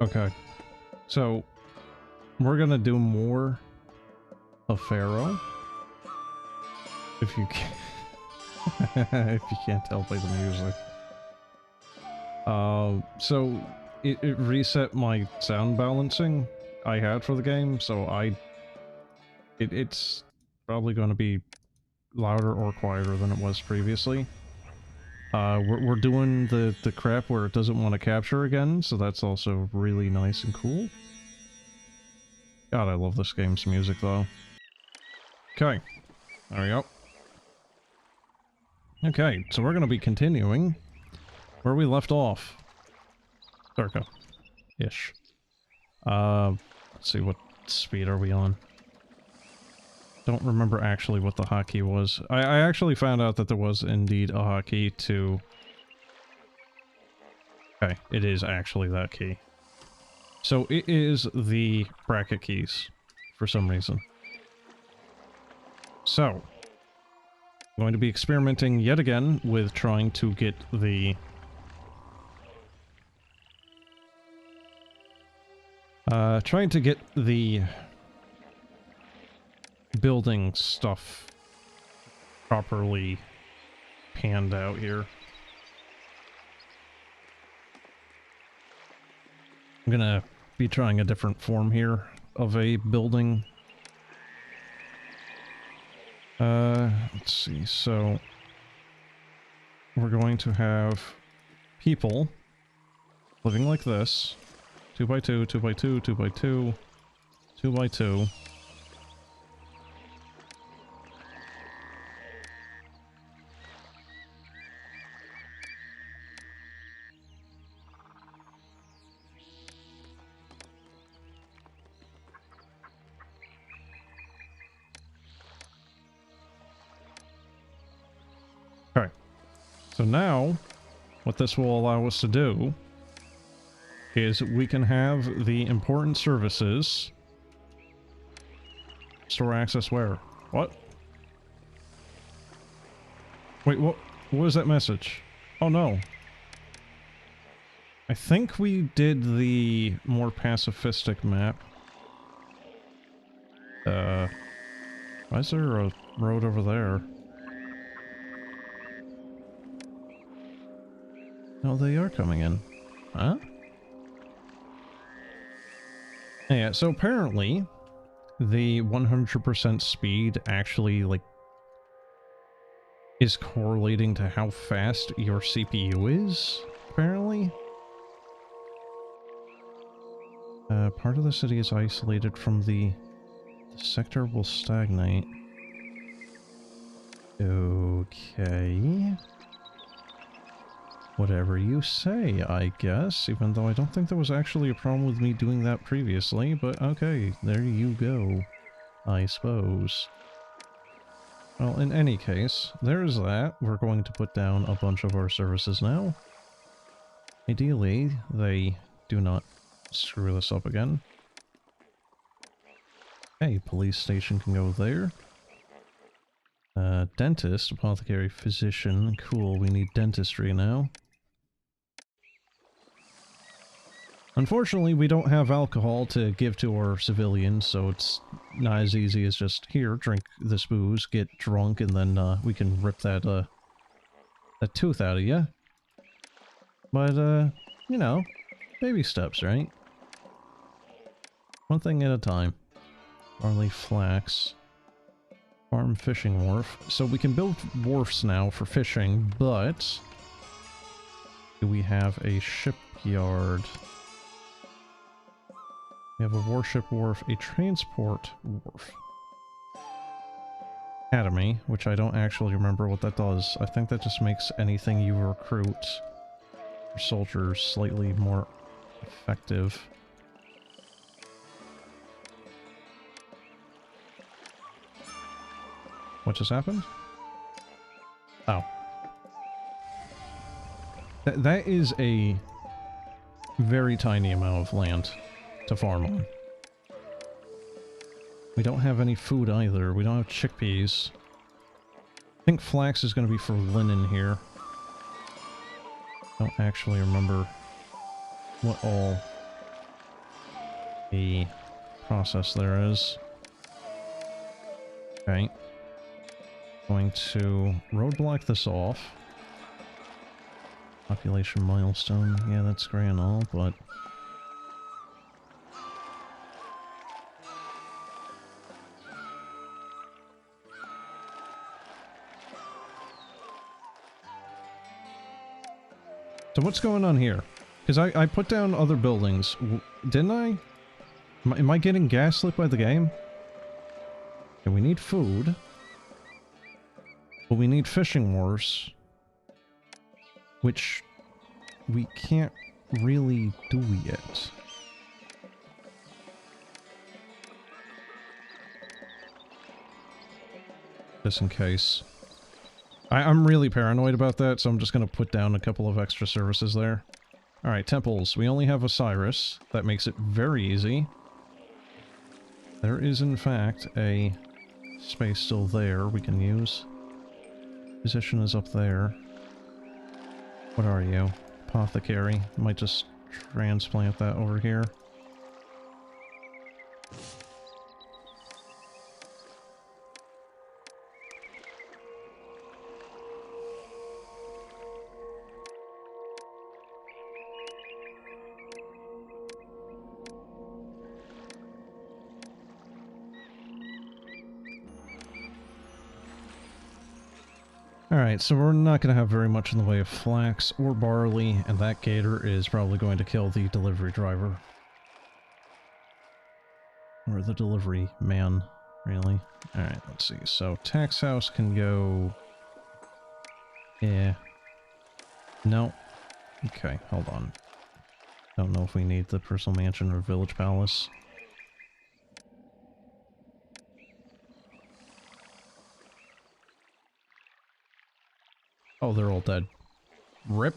Okay. So, we're gonna do more of Pharaoh. If you can if you can't tell by the music. So it reset my sound balancing I had for the game, so it's probably going to be louder or quieter than it was previously. We're doing the crap where it doesn't want to capture again, so that's also really nice and cool. God, I love this game's music though. Okay, there we go. Okay, so we're going to be continuing where we left off. Circa-ish. Let's see, what speed are we on? Don't remember actually what the hotkey was. I actually found out that there was indeed a hotkey to... Okay, it is actually that key. So it is the bracket keys, for some reason. So, I'm going to be experimenting yet again with trying to get the... trying to get the building stuff properly panned out here. I'm gonna be trying a different form here of a building. Let's see, so we're going to have people living like this. 2x2, 2x2, 2x2, 2x2. Okay. So now, what this will allow us to do is we can have the important services. Store access where? What? Wait, what was that message? Oh no. I think we did the more pacifistic map. Why is there a road over there? No, they are coming in. Huh? Yeah, so apparently, the 100% speed actually, like, is correlating to how fast your CPU is, apparently. Part of the city is isolated from the sector will stagnate. Okay. Whatever you say, I guess, even though I don't think there was actually a problem with me doing that previously, but okay, there you go, I suppose. Well, in any case, there's that. We're going to put down a bunch of our services now. Ideally, they do not screw this up again. Okay, police station can go there. Dentist, apothecary, physician, cool, we need dentistry now. Unfortunately, we don't have alcohol to give to our civilians, so it's not as easy as just, here, drink this booze, get drunk, and then we can rip that tooth out of you. But, you know, baby steps, right? One thing at a time. Barley, flax. Farm, fishing wharf. So we can build wharfs now for fishing, but... do we have a shipyard? We have a warship wharf, a transport wharf. Academy, which I don't actually remember what that does. I think that just makes anything you recruit for soldiers slightly more effective. What just happened? Oh. That is a very tiny amount of land to farm on. We don't have any food either. We don't have chickpeas. I think flax is going to be for linen here. Don't actually remember what all the process there is. Okay. Going to roadblock this off. Population milestone. Yeah, that's great and all, but... So what's going on here? Because I put down other buildings. Didn't I? Am I getting gaslit by the game? Okay, we need food. But we need fishing wars. Which we can't really do yet. Just in case. I'm really paranoid about that, so I'm just going to put down a couple of extra services there. Alright, temples. We only have Osiris. That makes it very easy. There is, in fact, a space still there we can use. Position is up there. What are you? Apothecary. Might just transplant that over here. Alright, so we're not going to have very much in the way of flax or barley, and that gator is probably going to kill the delivery driver. Or the delivery man, really. Alright, let's see. So, tax house can go... Yeah. No. Okay, hold on. Don't know if we need the personal mansion or village palace. Oh, they're all dead. RIP.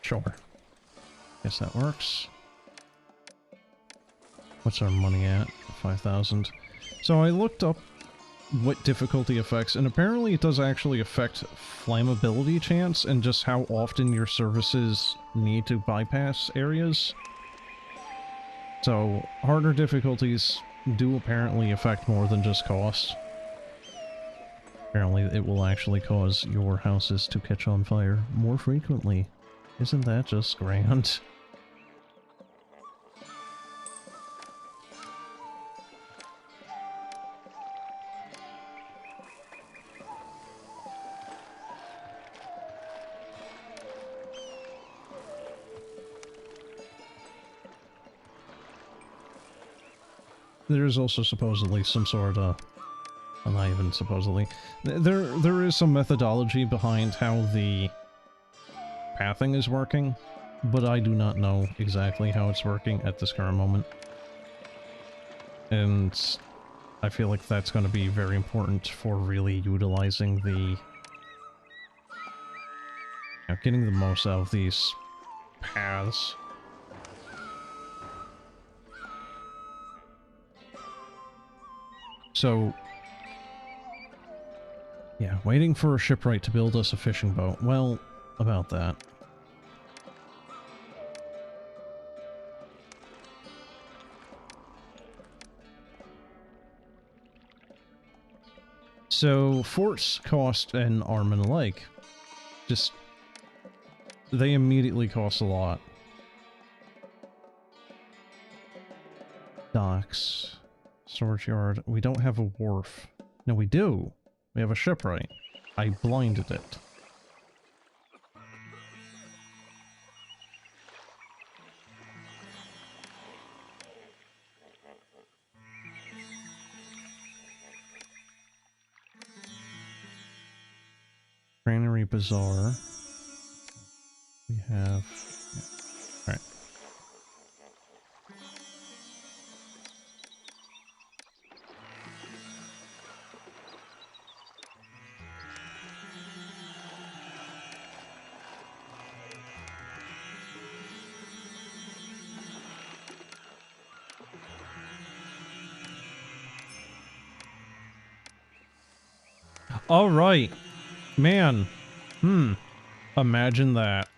Sure. Guess that works. What's our money at? 5,000. So I looked up what difficulty affects, and apparently it does actually affect flammability chance and just how often your services need to bypass areas. So, harder difficulties do apparently affect more than just cost. Apparently it will actually cause your houses to catch on fire more frequently. Isn't that just grand? There's also supposedly some sort of... well, not even supposedly. There is some methodology behind how the pathing is working, but I do not know exactly how it's working at this current moment. And I feel like that's going to be very important for really utilizing the... you know, getting the most out of these paths. So, yeah, waiting for a shipwright to build us a fishing boat. Well, about that. So, forts cost an arm and a leg. Just, they immediately cost a lot. Docks. Storage yard. We don't have a wharf. No, we do. We have a shipwright. I blinded it. Granary Bazaar. We have... yeah. Alright. Alright. Man. Imagine that.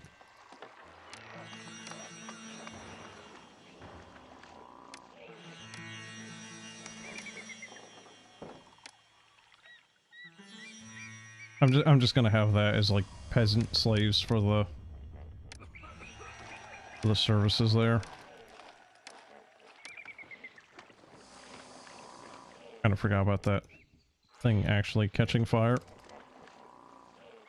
I'm just gonna have that as like peasant slaves for the services there. Kind of forgot about that thing actually catching fire.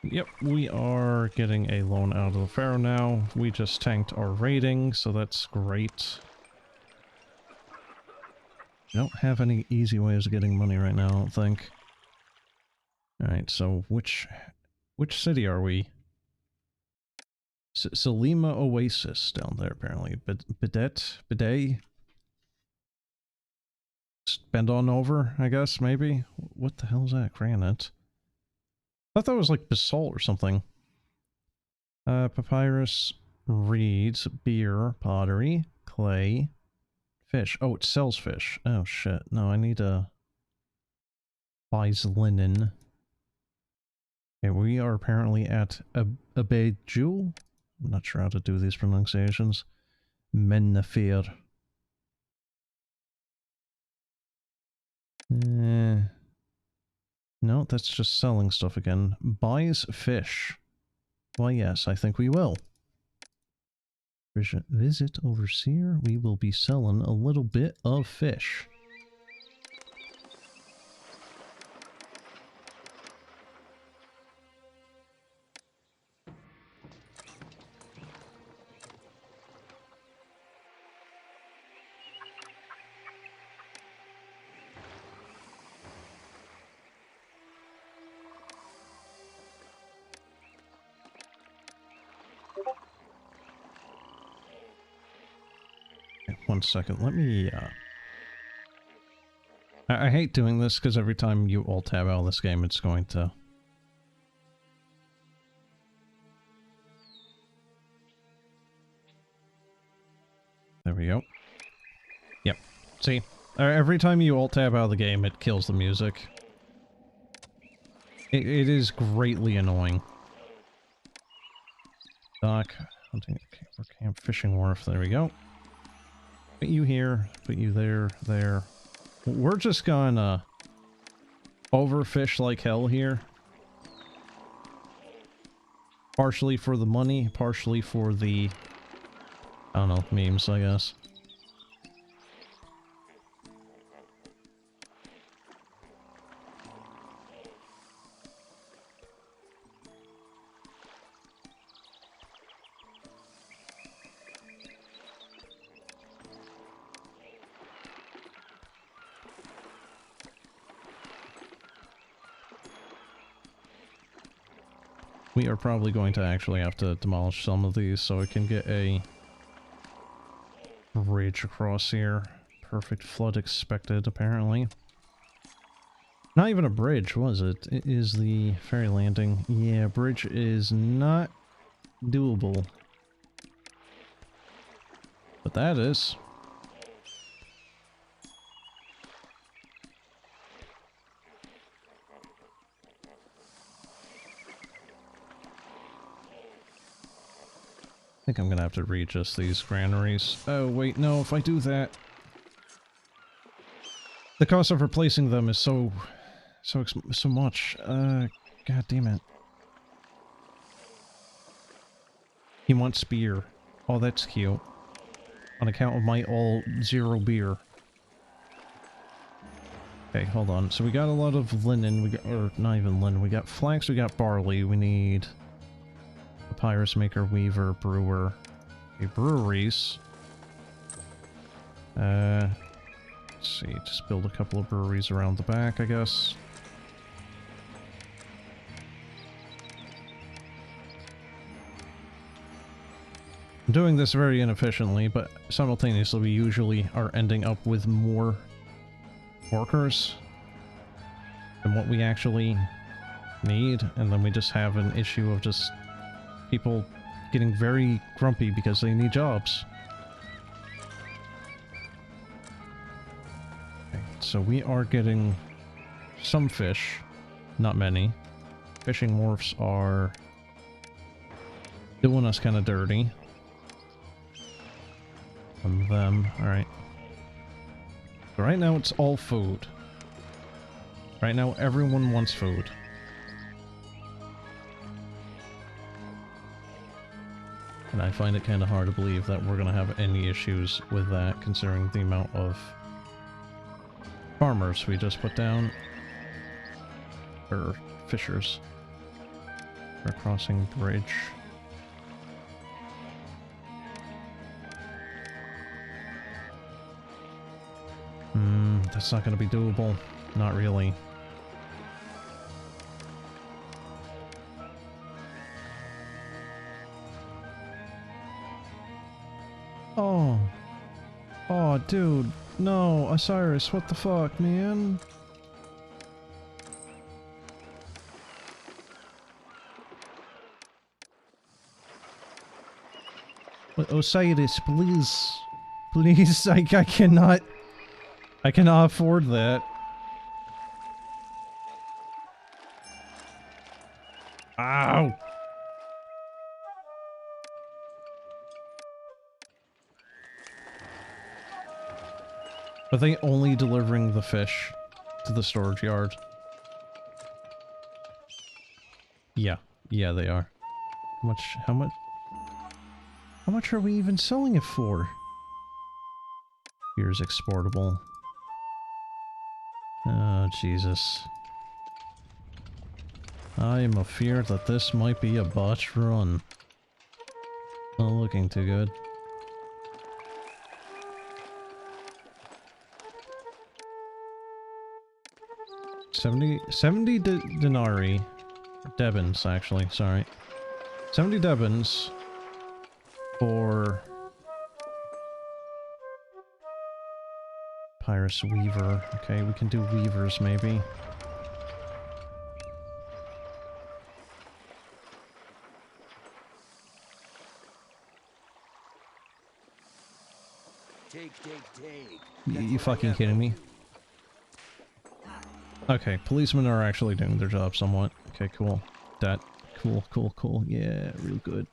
Yep, we are getting a loan out of the Pharaoh now. We just tanked our rating, so that's great. I don't have any easy ways of getting money right now, I don't think. Alright, so which city are we? Salima Oasis down there, apparently. Bidet? Bend on over, I guess, maybe? What the hell is that? Granite? I thought that was like basalt or something. Papyrus, reeds, beer, pottery, clay, fish. Oh, it sells fish. Oh shit. No, I need to buys linen. Okay, we are apparently at Abeju. I'm not sure how to do these pronunciations. Menafir. No, that's just selling stuff again. Buys fish. Why, yes, I think we will. Visit Overseer. We will be selling a little bit of fish. One second, let me, I hate doing this because every time you alt-tab out of this game, it's going to... There we go. Yep. See? Every time you alt-tab out of the game, it kills the music. It is greatly annoying. Dock, hunting, camp, fishing wharf, there we go. Put you here, put you there, there. We're just gonna overfish like hell here. Partially for the money, partially for the, I don't know, memes, I guess. We are probably going to actually have to demolish some of these so I can get a bridge across here. Perfect flood expected, apparently. Not even a bridge, was it? It is the ferry landing. Yeah, bridge is not doable. But that is. I think I'm gonna have to readjust these granaries. Oh, wait, no, if I do that... The cost of replacing them is so much. God damn it. He wants beer. Oh, that's cute. On account of my all zero beer. Okay, hold on. So we got a lot of linen, we got, or not even linen, we got flax, we got barley, we need... Papyrus maker, weaver, brewer. Okay, breweries. Let's see, just build a couple of breweries around the back, I guess. I'm doing this very inefficiently, but simultaneously we usually are ending up with more workers than what we actually need, and then we just have an issue of just people getting very grumpy because they need jobs. Okay, so we are getting some fish. not many. Fishing wharfs are doing us kind of dirty. And them, alright. So right now it's all food. Right now everyone wants food. And I find it kind of hard to believe that we're going to have any issues with that, considering the amount of farmers we just put down. Or fishers. We're crossing bridge. That's not going to be doable. Not really. Oh. Oh, dude. No, Osiris, what the fuck, man? Osiris, please. Please, I cannot... I cannot afford that. Ow! Are they only delivering the fish to the storage yard? Yeah. Yeah, they are. How much are we even selling it for? Here's exportable. Oh, Jesus. I am afeard that this might be a botched run. Not looking too good. $70 denarii. Debins, actually, sorry. 70 debins for Pyrus Weaver. Okay, we can do weavers, maybe. Take. You fucking kidding me? Okay, policemen are actually doing their job somewhat. Okay, cool. That. Cool. Yeah, real good.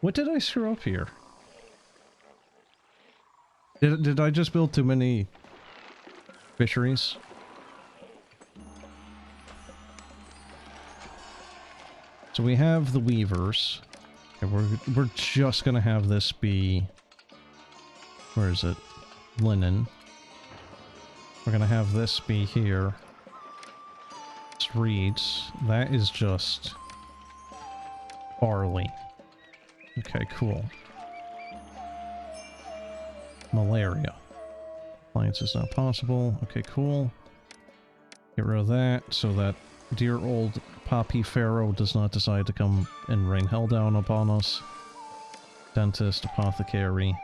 What did I screw up here? Did I just build too many fisheries? So we have the weavers. Okay, we're just gonna have this be... Where is it? Linen. We're gonna have this be here. It's reeds. That is just... barley. Okay, cool. Malaria. Appliance is not possible. Okay, cool. Get rid of that so that dear old Poppy Pharaoh does not decide to come and rain hell down upon us. Dentist, apothecary.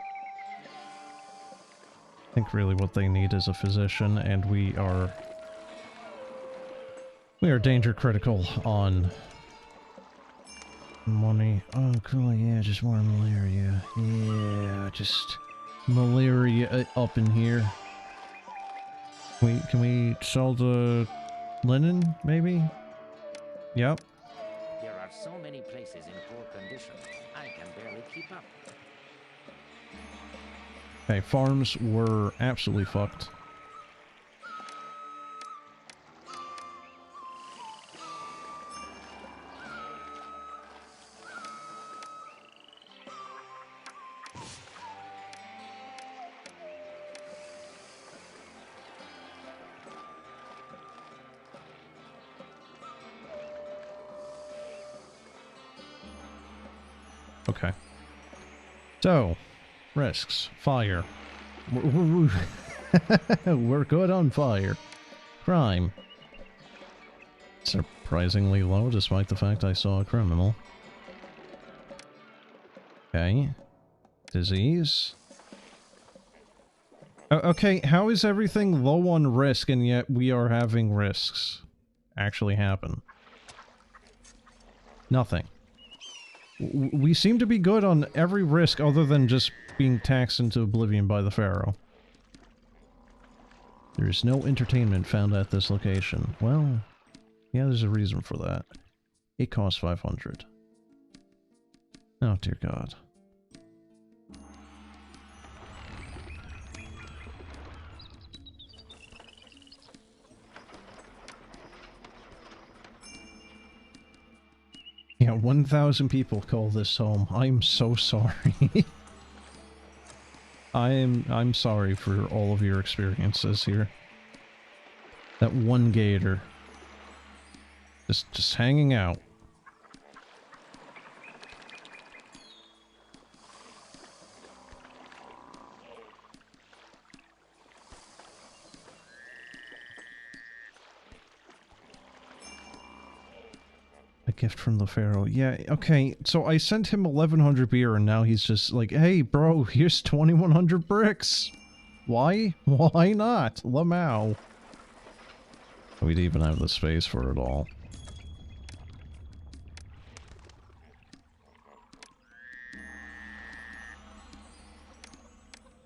I think really what they need is a physician, and we are danger critical on money. Oh, cool, yeah, just more malaria. Yeah, just malaria up in here. Can we sell the linen, maybe? Yep. There are so many places in poor condition, I can barely keep up. Okay, farms were absolutely fucked. Okay. So, risks. Fire. We're good on fire. Crime. Surprisingly low, despite the fact I saw a criminal. Okay. Disease. Okay, how is everything low on risk and yet we are having risks actually happen? Nothing. We seem to be good on every risk other than just being taxed into oblivion by the Pharaoh. There is no entertainment found at this location. Well, Yeah, there's a reason for that. It costs 500. Oh, dear God. Yeah, 1,000 people call this home. I'm so sorry. I'm sorry for all of your experiences here. That one gator. Just hanging out. A gift from the Pharaoh. Yeah, okay, so I sent him 1,100 beer and now he's just like, hey bro, here's 2,100 bricks. Why? Why not? Lamau. We'd even have the space for it all.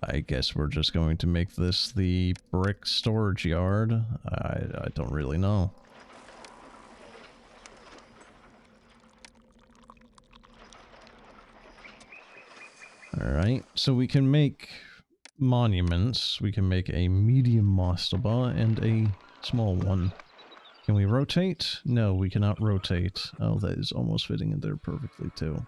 I guess we're just going to make this the brick storage yard. I don't really know. Alright, so we can make monuments. We can make a medium mastaba and a small one. Can we rotate? No, we cannot rotate. Oh, that is almost fitting in there perfectly too.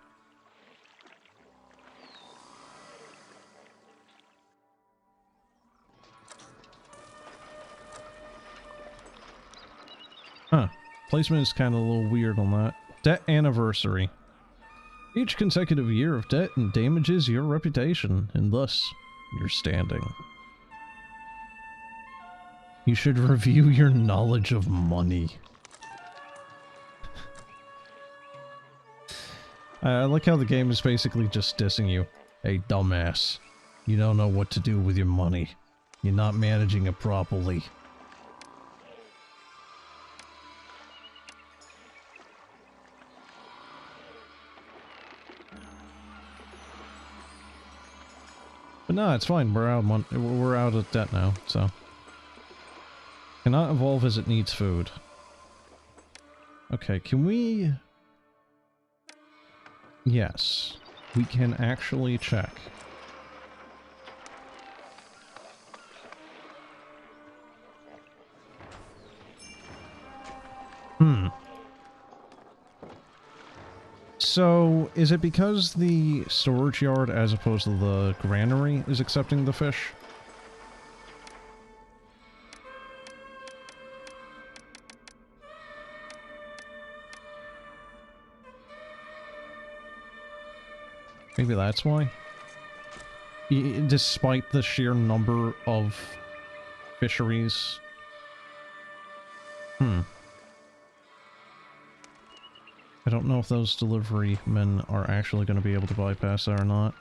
Huh. Placement is kind of a little weird on that. Debt anniversary. Each consecutive year of debt and damages your reputation, and thus, your standing. You should review your knowledge of money. I like how the game is basically just dissing you. Hey, dumbass. You don't know what to do with your money. You're not managing it properly. But no, it's fine. We're out of debt now, so. Cannot evolve as it needs food. Okay, can we... Yes. We can actually check. So, is it because the storage yard as opposed to the granary is accepting the fish? Maybe that's why? Despite the sheer number of fisheries. I don't know if those delivery men are actually going to be able to bypass that or not.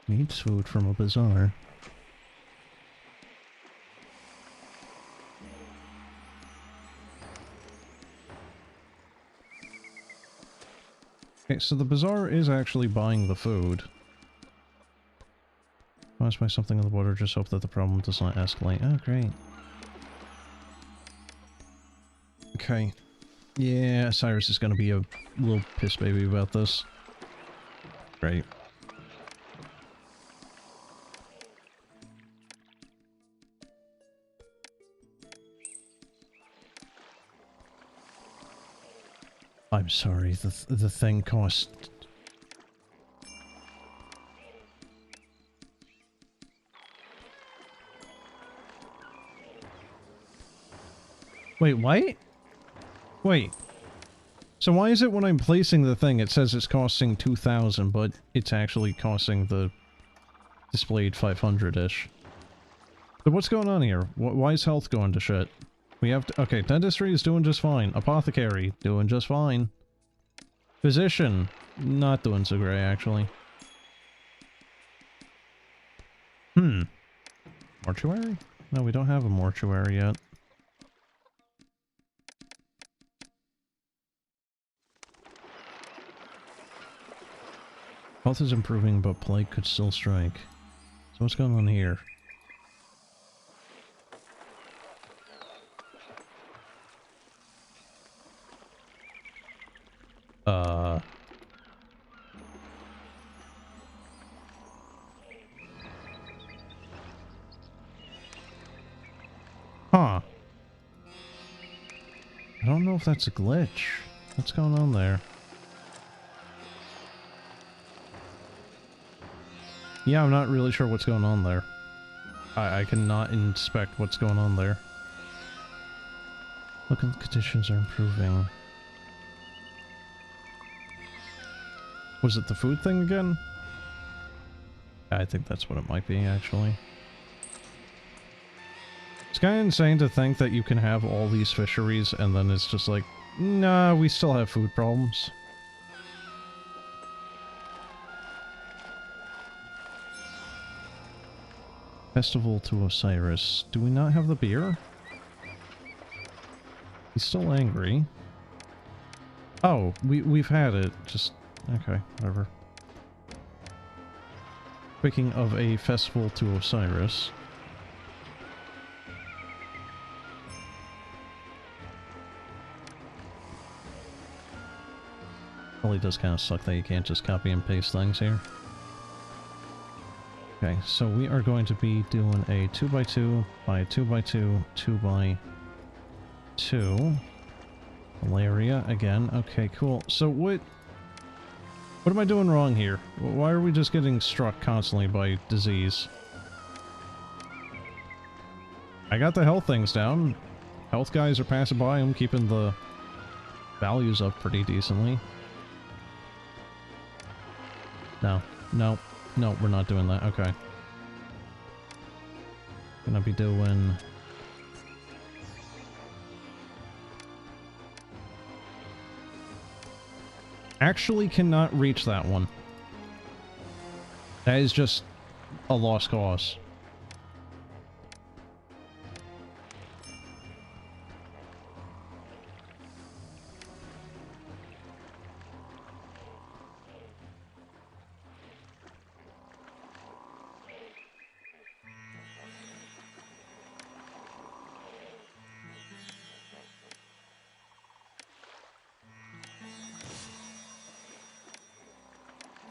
Needs food from a bazaar. Okay, so the bazaar is actually buying the food. Must buy something in the water, just hope that the problem does not escalate. Oh, great. Okay. Yeah, Cyrus is gonna be a little piss baby about this. Great. I'm sorry, the thing cost... Wait, what? Wait. So why is it when I'm placing the thing, it says it's costing 2,000, but it's actually costing the displayed 500-ish? So what's going on here? Why is health going to shit? We have to... Okay, dentistry is doing just fine. Apothecary, doing just fine. Physician, not doing so great, actually. Mortuary? No, we don't have a mortuary yet. Health is improving, but plague could still strike. So what's going on here? Huh. I don't know if that's a glitch. What's going on there? Yeah, I'm not really sure what's going on there. I cannot inspect what's going on there. Look, the conditions are improving. Was it the food thing again? I think that's what it might be, actually. It's kind of insane to think that you can have all these fisheries and then it's just like, nah, we still have food problems. Festival to Osiris. Do we not have the beer? He's still angry. Oh, we've had it. Just, okay, whatever. Speaking of a festival to Osiris. Really does kind of suck that you can't just copy and paste things here. Okay, so we are going to be doing a 2x2 by 2x2, 2x2. Malaria again. Okay, cool. So what am I doing wrong here? Why are we just getting struck constantly by disease? I got the health things down. Health guys are passing by. I'm keeping the values up pretty decently. No, no, no, we're not doing that. Okay. Gonna be doing... Actually cannot reach that one. That is just a lost cause.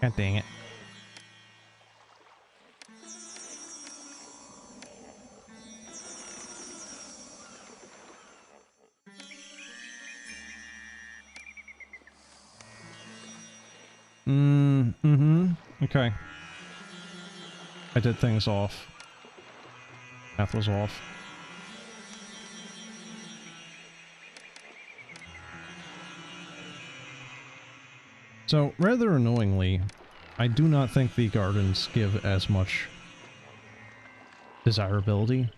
God dang it. Okay. I did things off. Math was off. So, rather annoyingly, I do not think the gardens give as much desirability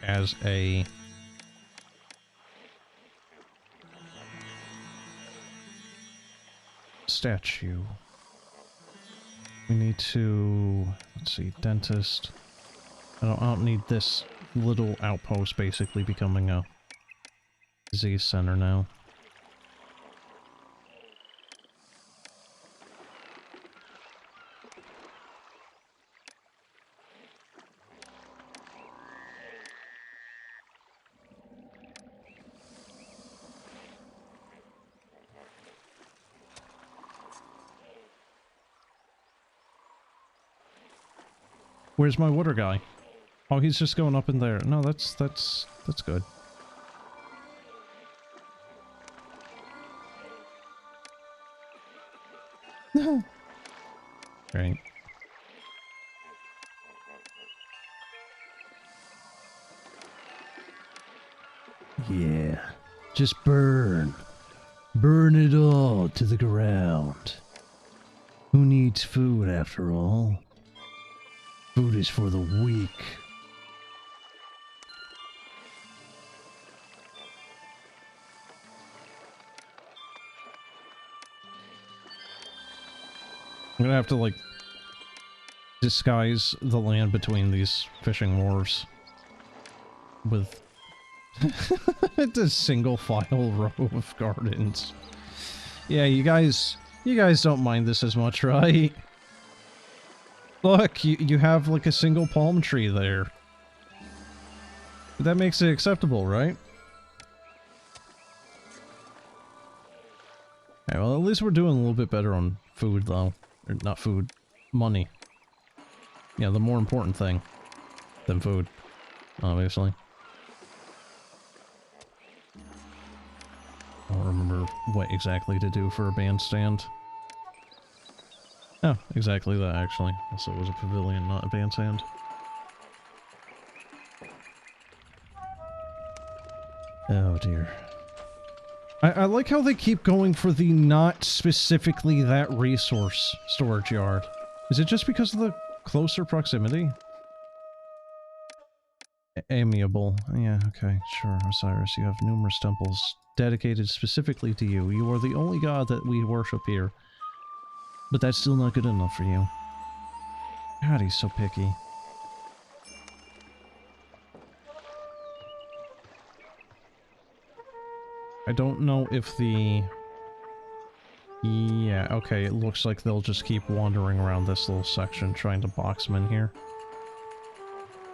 as a statue. We need to, let's see, dentist. I don't need this little outpost basically becoming a disease center now. Where's my water guy? Oh, he's just going up in there. No, that's good. Right. Yeah. Just burn. Burn it all to the ground. Who needs food after all? Food is for the weak. I'm gonna have to, like, disguise the land between these fishing wharves with a single file row of gardens. Yeah, you guys don't mind this as much, right? Look, you have like a single palm tree there. That makes it acceptable, right? Okay, well, at least we're doing a little bit better on food, though. Or not food. Money. Yeah, the more important thing than food, obviously. I don't remember what exactly to do for a bandstand. Oh, exactly that, actually. Also, it was a pavilion, not a bandstand. Oh, dear. I like how they keep going for the not specifically that resource storage yard. Is it just because of the closer proximity? Amiable. Yeah, okay, sure, Osiris. You have numerous temples dedicated specifically to you. You are the only god that we worship here. But that's still not good enough for you. God, he's so picky. I don't know if the... Yeah, okay, it looks like they'll just keep wandering around this little section trying to box them in here.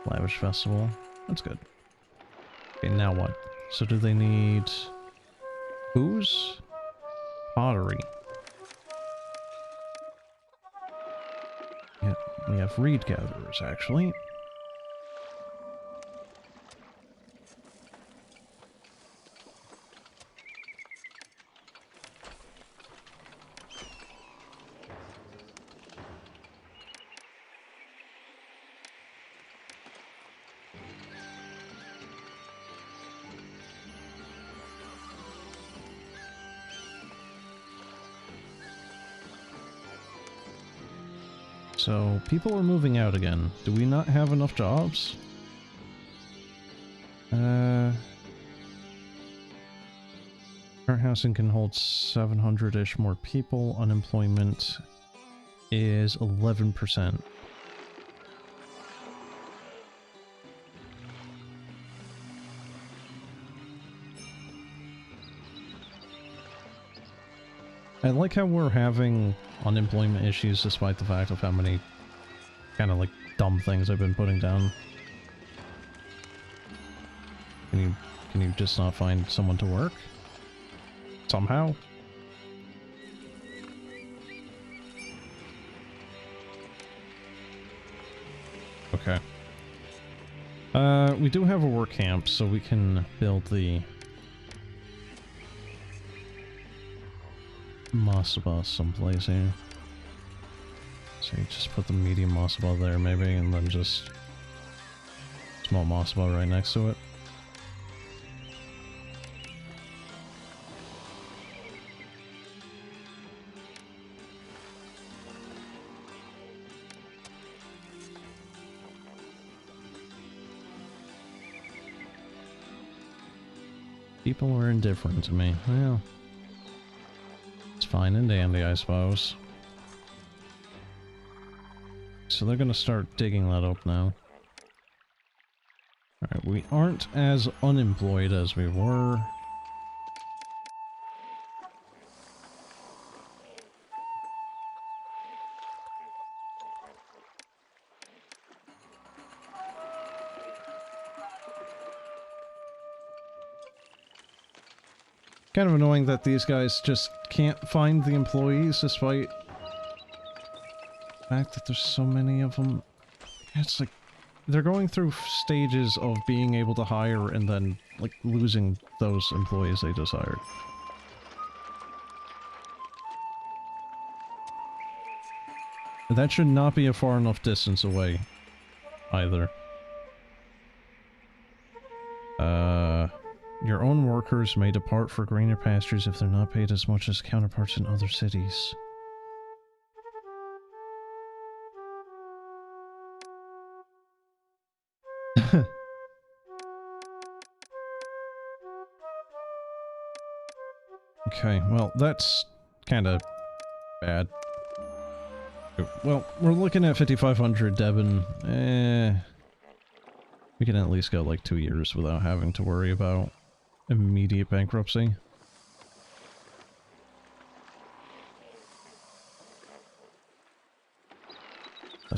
Lavish festival. That's good. Okay, now what? So do they need... booze? Pottery. Yeah, we have reed gatherers, actually. So, people are moving out again. Do we not have enough jobs? Current housing can hold 700-ish more people. Unemployment is 11%. I like how we're having unemployment issues despite the fact of how many kind of like dumb things I've been putting down. Can you just not find someone to work? Somehow? Okay. We do have a work camp, so we can build the mastabas someplace here. So you just put the medium mastaba there maybe, and then just small mastaba right next to it. People are indifferent to me. Well, it's fine and dandy, I suppose. So they're gonna start digging that up now. Alright, we aren't as unemployed as we were. Kind of annoying that these guys just can't find the employees despite the fact that there's so many of them. It's like they're going through stages of being able to hire and then like losing those employees they just hired. That should not be a far enough distance away either. Your own workers may depart for greener pastures if they're not paid as much as counterparts in other cities. Okay, well, that's kinda bad. Well, we're looking at 5,500 Devon. We can at least go like 2 years without having to worry about immediate bankruptcy.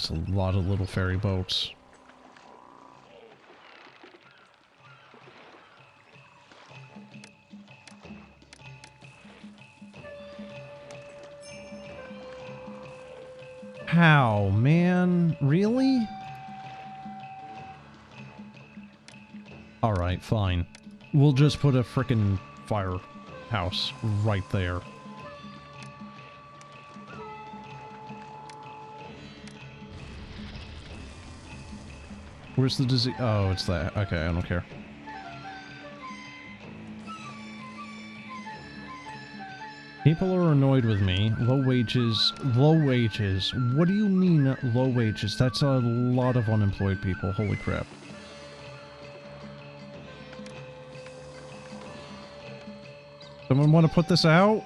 That's a lot of little ferry boats. How, man? Really? Alright, fine. We'll just put a frickin' firehouse right there. Where's the disease? Oh, it's that. Okay, I don't care. People are annoyed with me. Low wages. Low wages. What do you mean low wages? That's a lot of unemployed people. Holy crap. Someone want to put this out?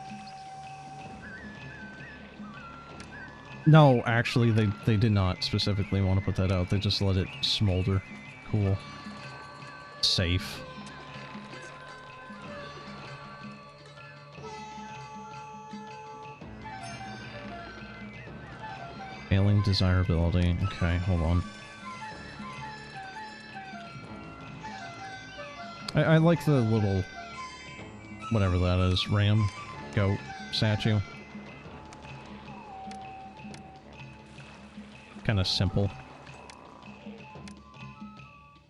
No, actually, they did not specifically want to put that out. They just let it smolder. Cool. Safe. Failing desirability. Okay, hold on. I like the little... whatever that is. Ram. Goat. Statue. Kind of simple.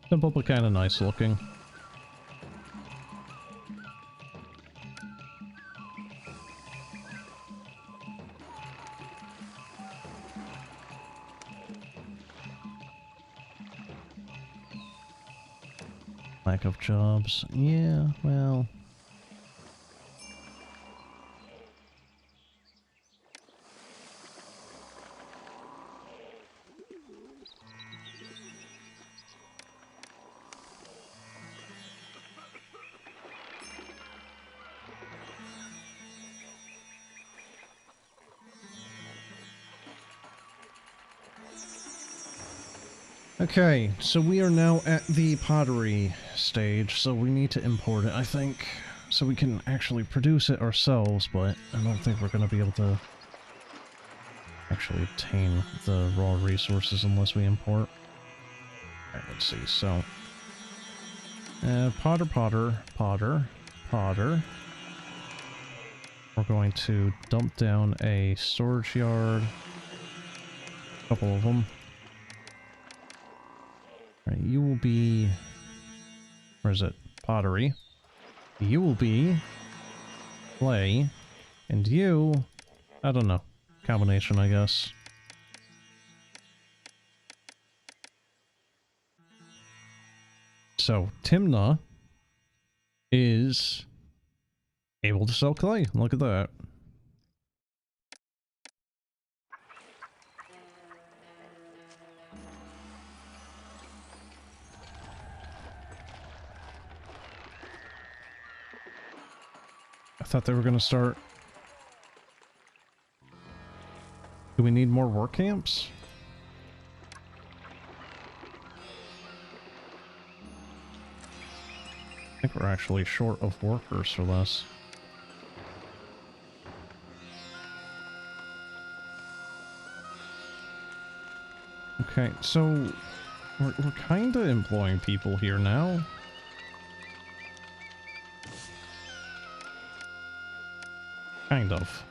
Simple but kind of nice looking. Lack of jobs. Yeah, well... Okay, so we are now at the pottery stage, so we need to import it, I think, so we can actually produce it ourselves, but I don't think we're going to be able to actually obtain the raw resources unless we import. Alright, let's see, so... potter. We're going to dump down a storage yard. A couple of them. Right, you will be... where is it? Pottery. You will be... clay. And you... I don't know. Combination, I guess. So, Timna is able to sell clay. Look at that. I thought they were going to start... Do we need more work camps? I think we're actually short of workers for this. Okay, so we're kind of employing people here now. Kind of.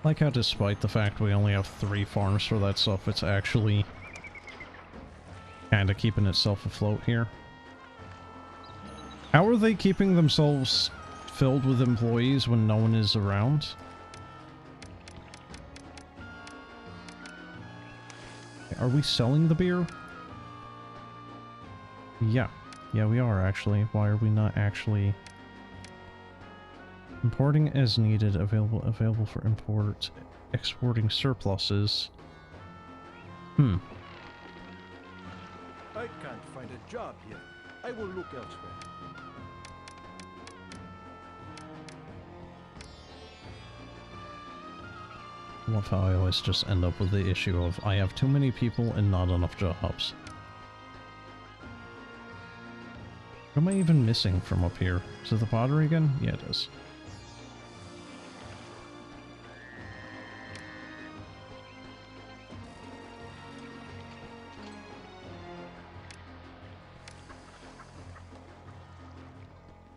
Like how despite the fact we only have 3 farms for that stuff, it's actually kind of keeping itself afloat here. How are they keeping themselves filled with employees when no one is around? Are we selling the beer? Yeah. Yeah, we are actually. Why are we not actually... Importing as needed, available for import, exporting surpluses. I can't find a job here. I will look elsewhere. love how I always just end up with the issue of I have too many people and not enough jobs. What am I even missing from up here? Is it the pottery again? Yeah, it is.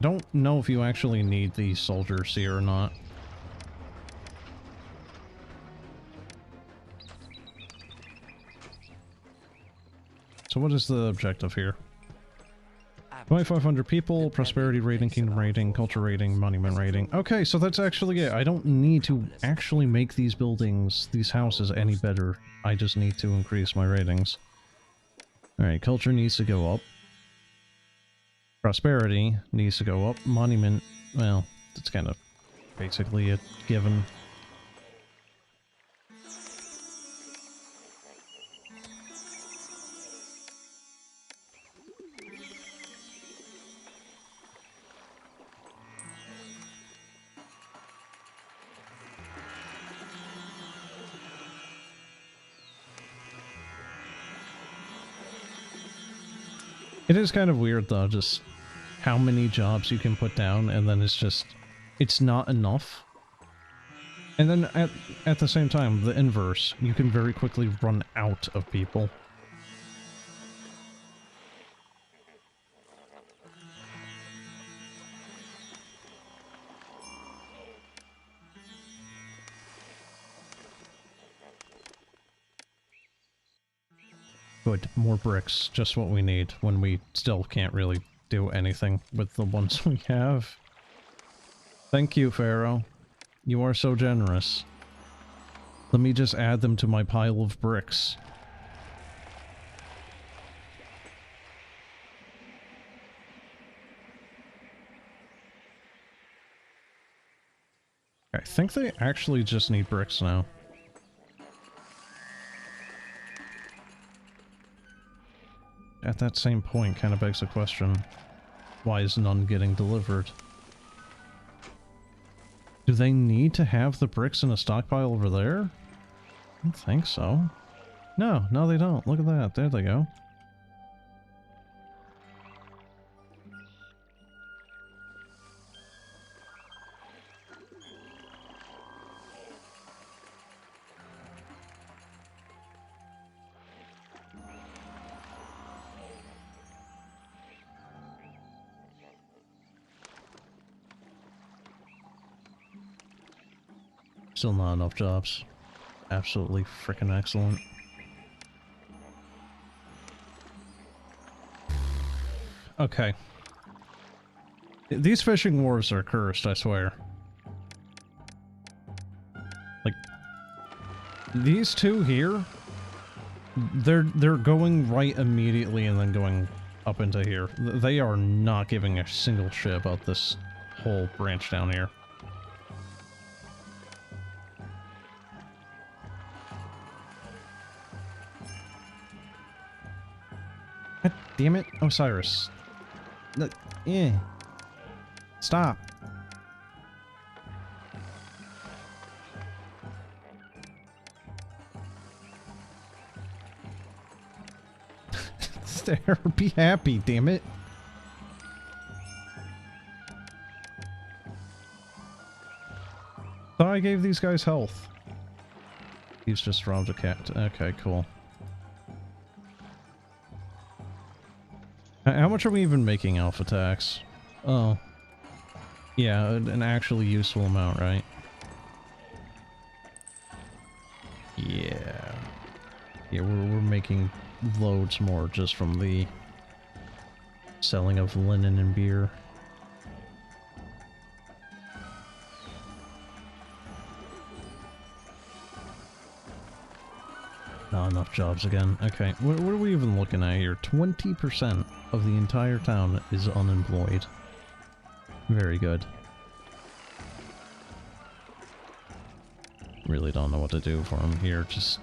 I don't know if you actually need these soldiers here or not. So what is the objective here? 2,500 people, prosperity rating, kingdom rating, culture rating, monument rating. Okay, so that's actually it. I don't need to actually make these buildings, these houses, any better. I just need to increase my ratings. Alright, culture needs to go up. Prosperity needs to go up. Monument, well, that's kind of basically a given. It is kind of weird though, just how many jobs you can put down, and then it's just, it's not enough. And then at the same time, the inverse, you can very quickly run out of people. Good, more bricks, just what we need when we still can't really do anything with the ones we have. Thank you, Pharaoh. You are so generous. Let me just add them to my pile of bricks. I think they actually just need bricks now. At that same point, kind of begs the question, why is none getting delivered? Do they need to have the bricks in a stockpile over there? I don't think so. No, no they don't. Look at that. There they go. Still not enough jobs. Absolutely freaking excellent. Okay. These fishing wharves are cursed, I swear. Like, these two here, they're going right immediately and then going up into here. They are not giving a single shit about this whole branch down here. God damn it, Osiris. Look, yeah. Stop. There, be happy, damn it. Thought I gave these guys health. He's just robbed a cat. Okay, cool. How much are we even making alpha tax? Oh. Yeah, an actually useful amount, right? Yeah. Yeah, we're making loads more just from the selling of linen and beer. Not enough jobs again. Okay, what are we even looking at here? 20% of the entire town is unemployed. Very good. Really don't know what to do for him here. Just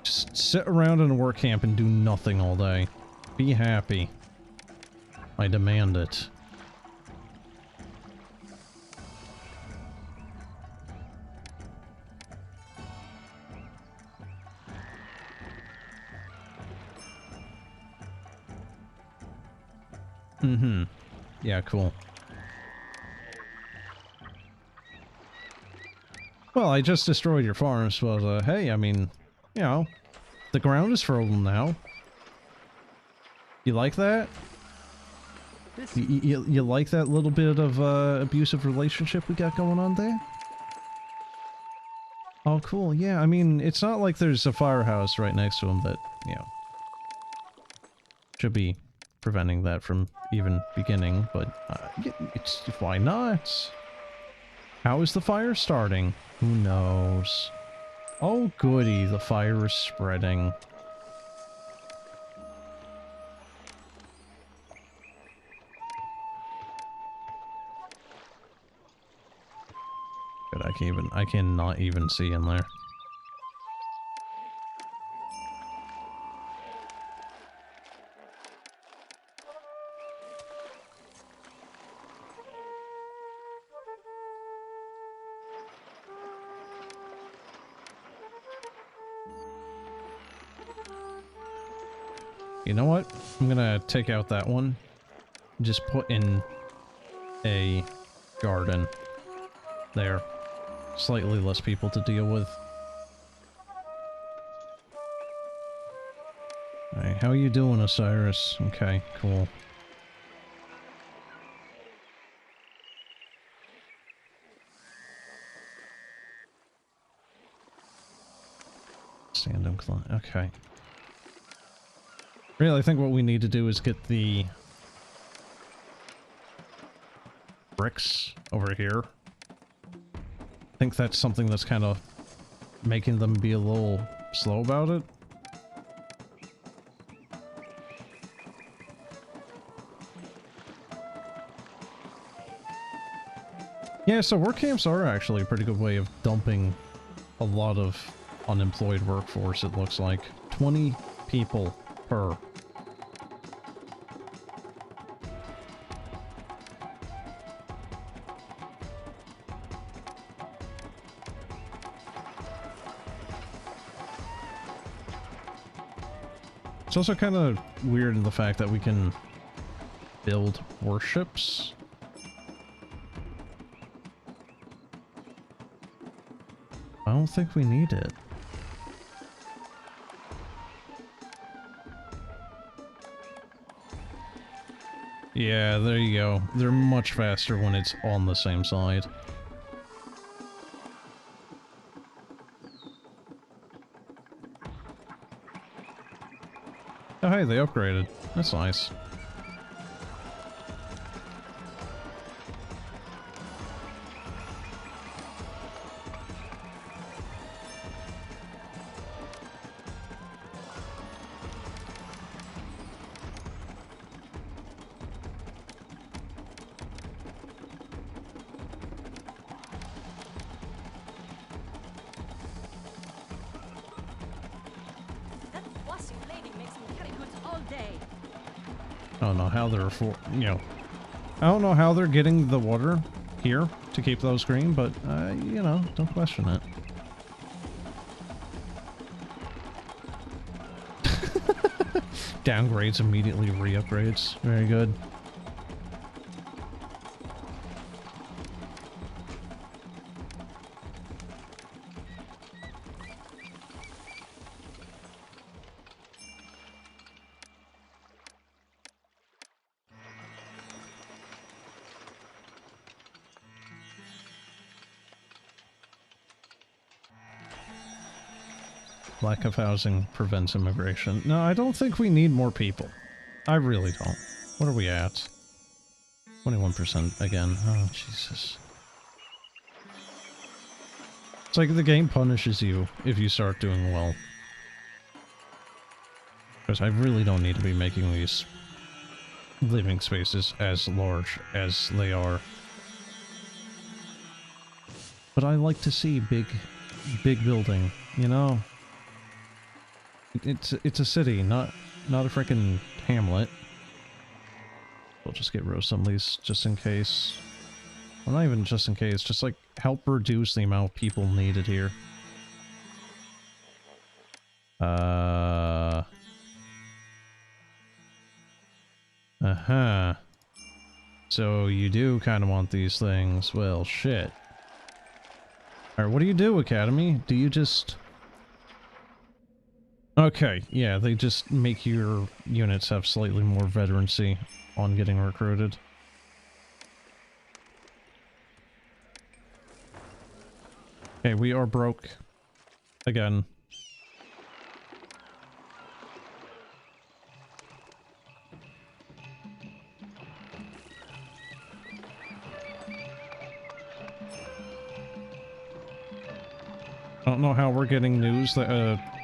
sit around in a work camp and do nothing all day. Be happy. I demand it. Mm-hmm. Yeah, cool. Well, I just destroyed your farms, but, hey, I mean, you know, the ground is fertile now. You like that? You like that little bit of, abusive relationship we got going on there? Oh, cool. Yeah, I mean, it's not like there's a firehouse right next to him that, you know, should be preventing that from even beginning, but, why not? How is the fire starting? Who knows? Oh goody, the fire is spreading. Good, I cannot even see in there. You know what? I'm gonna take out that one. Just put in a garden there. Slightly less people to deal with. Alright, how are you doing, Osiris? Okay, cool. Stand-up climb. Okay. Really, I think what we need to do is get the bricks over here. I think that's something that's kind of making them be a little slow about it. Yeah, so work camps are actually a pretty good way of dumping a lot of unemployed workforce, it looks like. 20 people per. It's also kind of weird in the fact that we can build warships. I don't think we need it. Yeah, there you go. They're much faster when it's on the same side. Oh hey, they upgraded. That's nice. I don't know how they're I don't know how they're getting the water here to keep those green, but, you know, don't question it. Downgrades immediately re-upgrades. Very good. Lack of housing prevents immigration. No, I don't think we need more people. I really don't. What are we at? 21% again. Oh, Jesus. It's like the game punishes you if you start doing well. Because I really don't need to be making these living spaces as large as they are. But I like to see big building, you know? It's a city, not a freaking hamlet. We'll just get rid of some of these just in case. Well, not even just in case, just like help reduce the amount of people needed here. Uh-huh. So you do kind of want these things. Well, shit. Alright, what do you do, Academy? Do you just... Okay, yeah, they just make your units have slightly more veterancy on getting recruited. Okay, we are broke. Again. I don't know how we're getting news that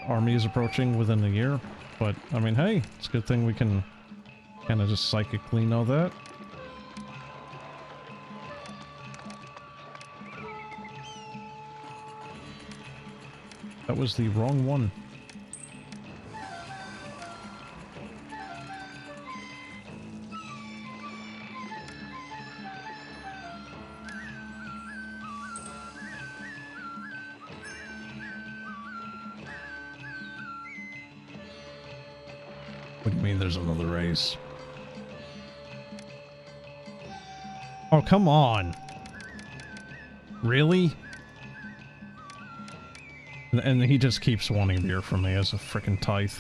army is approaching within a year, but I mean, hey, it's a good thing we can kind of just psychically know that. That was the wrong one. What do you mean there's another race? Oh, come on. Really? And he just keeps wanting beer from me as a frickin' tithe.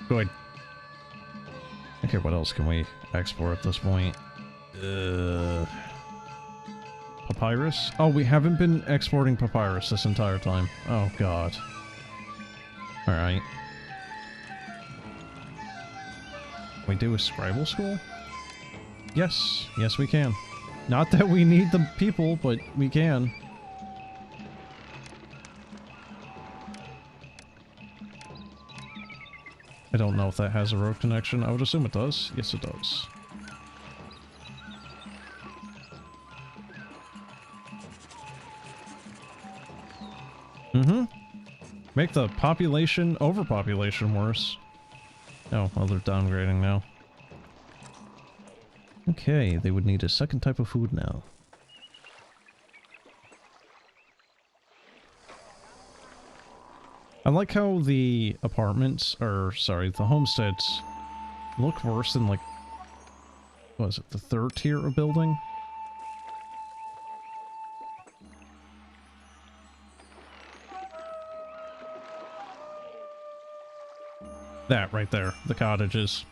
Good. Okay, what else can we export at this point? Papyrus? Oh, we haven't been exporting papyrus this entire time. Oh, God. Alright. We do a scribal school? Yes. Yes, we can. Not that we need the people, but we can. I don't know if that has a road connection. I would assume it does. Yes, it does. Mm-hmm. Make the population, overpopulation worse. Oh, well, they're downgrading now. Okay, they would need a second type of food now. I like how the apartments, or sorry, the homesteads look worse than, like, what is it, the third tier of building? That right there, the cottages.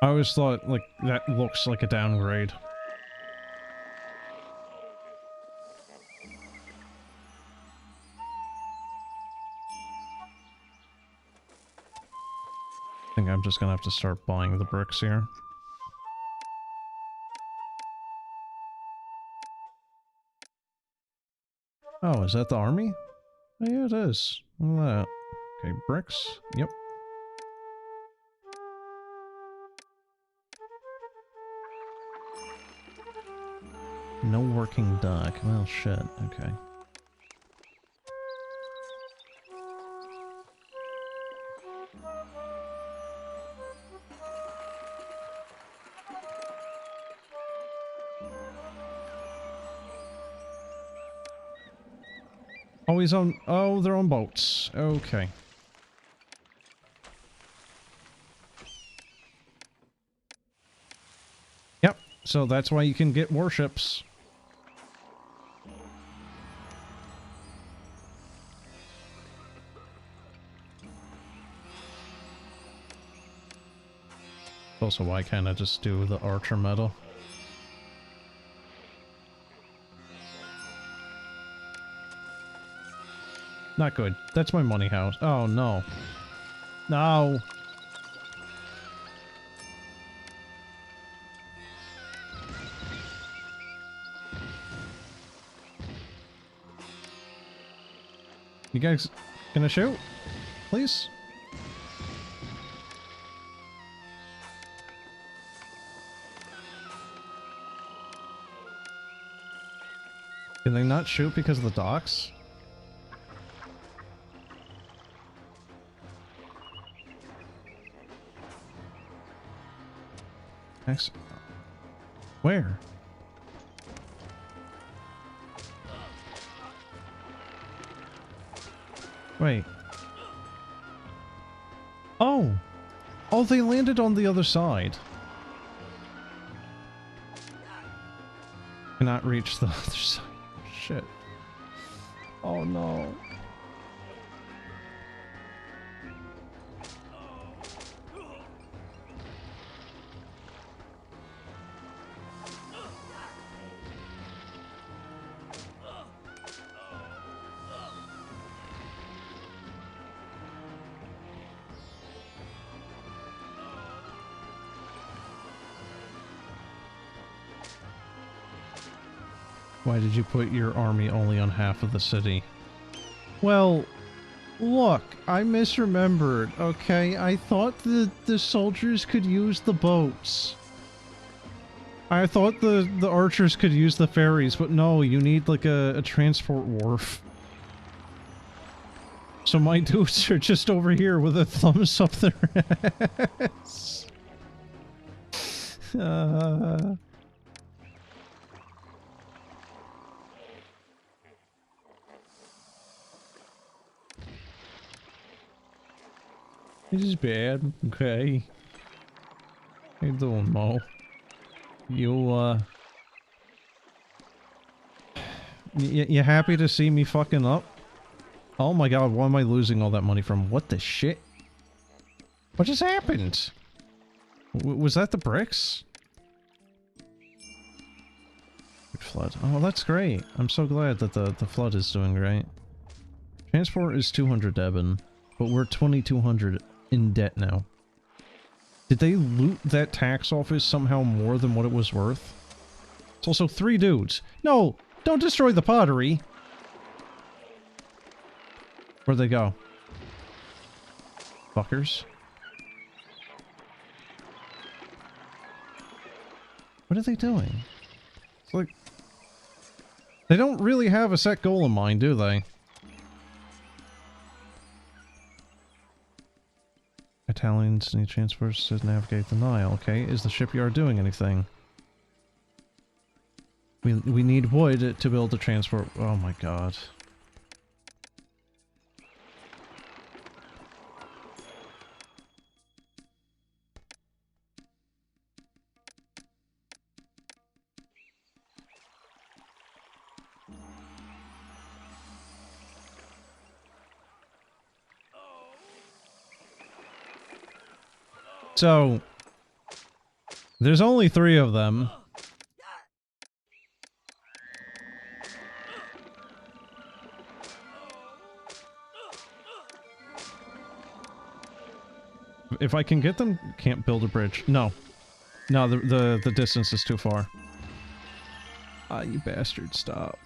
I always thought, like, that looks like a downgrade. I think I'm just gonna have to start buying the bricks here. Oh, is that the army? Oh, yeah, it is. Look at that. Okay, bricks. Yep. No working dock. Well, shit. Okay. Oh, he's on... Oh, they're on boats. Okay. Yep. So that's why you can get warships. Also why can't I just do the archer medal? Not good. That's my money house. Oh, no. No! You guys gonna shoot? Please? Can they not shoot because of the docks? Where? Wait. Oh! Oh, they landed on the other side. Cannot reach the other side. Shit. Oh no. Why did you put your army only on half of the city? Well, look, I misremembered, okay? I thought the soldiers could use the boats. I thought the archers could use the ferries, but no, you need like a transport wharf. So my dudes are just over here with their thumbs up their ass. This is bad. Okay. How you doing, Mo? You you happy to see me fucking up? Oh my god, why am I losing all that money from? What the shit? What just happened? Was that the bricks? Flood. Oh, that's great. I'm so glad that the flood is doing great. Transport is 200 Debon, but we're 2200 in debt now. Did they loot that tax office somehow more than what it was worth? It's also 3 dudes. No! Don't destroy the pottery! Where'd they go? Fuckers. What are they doing? It's like... They don't really have a set goal in mind, do they? Italians need transports to navigate the Nile. Okay, is the shipyard doing anything? We need wood to build the transport. Oh my god. So, there's only 3 of them. If I can get them, can't build a bridge. No. No, the distance is too far. Ah, you bastard, stop.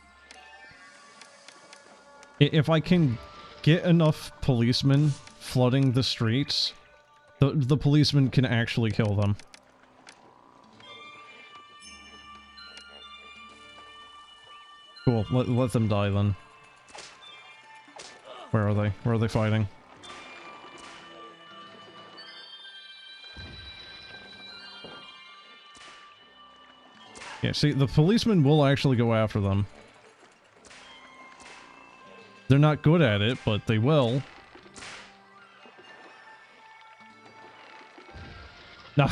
If I can get enough policemen flooding the streets, the policemen can actually kill them. Cool, let them die then. Where are they? Where are they fighting? Yeah, see, the policemen will actually go after them. They're not good at it, but they will. No,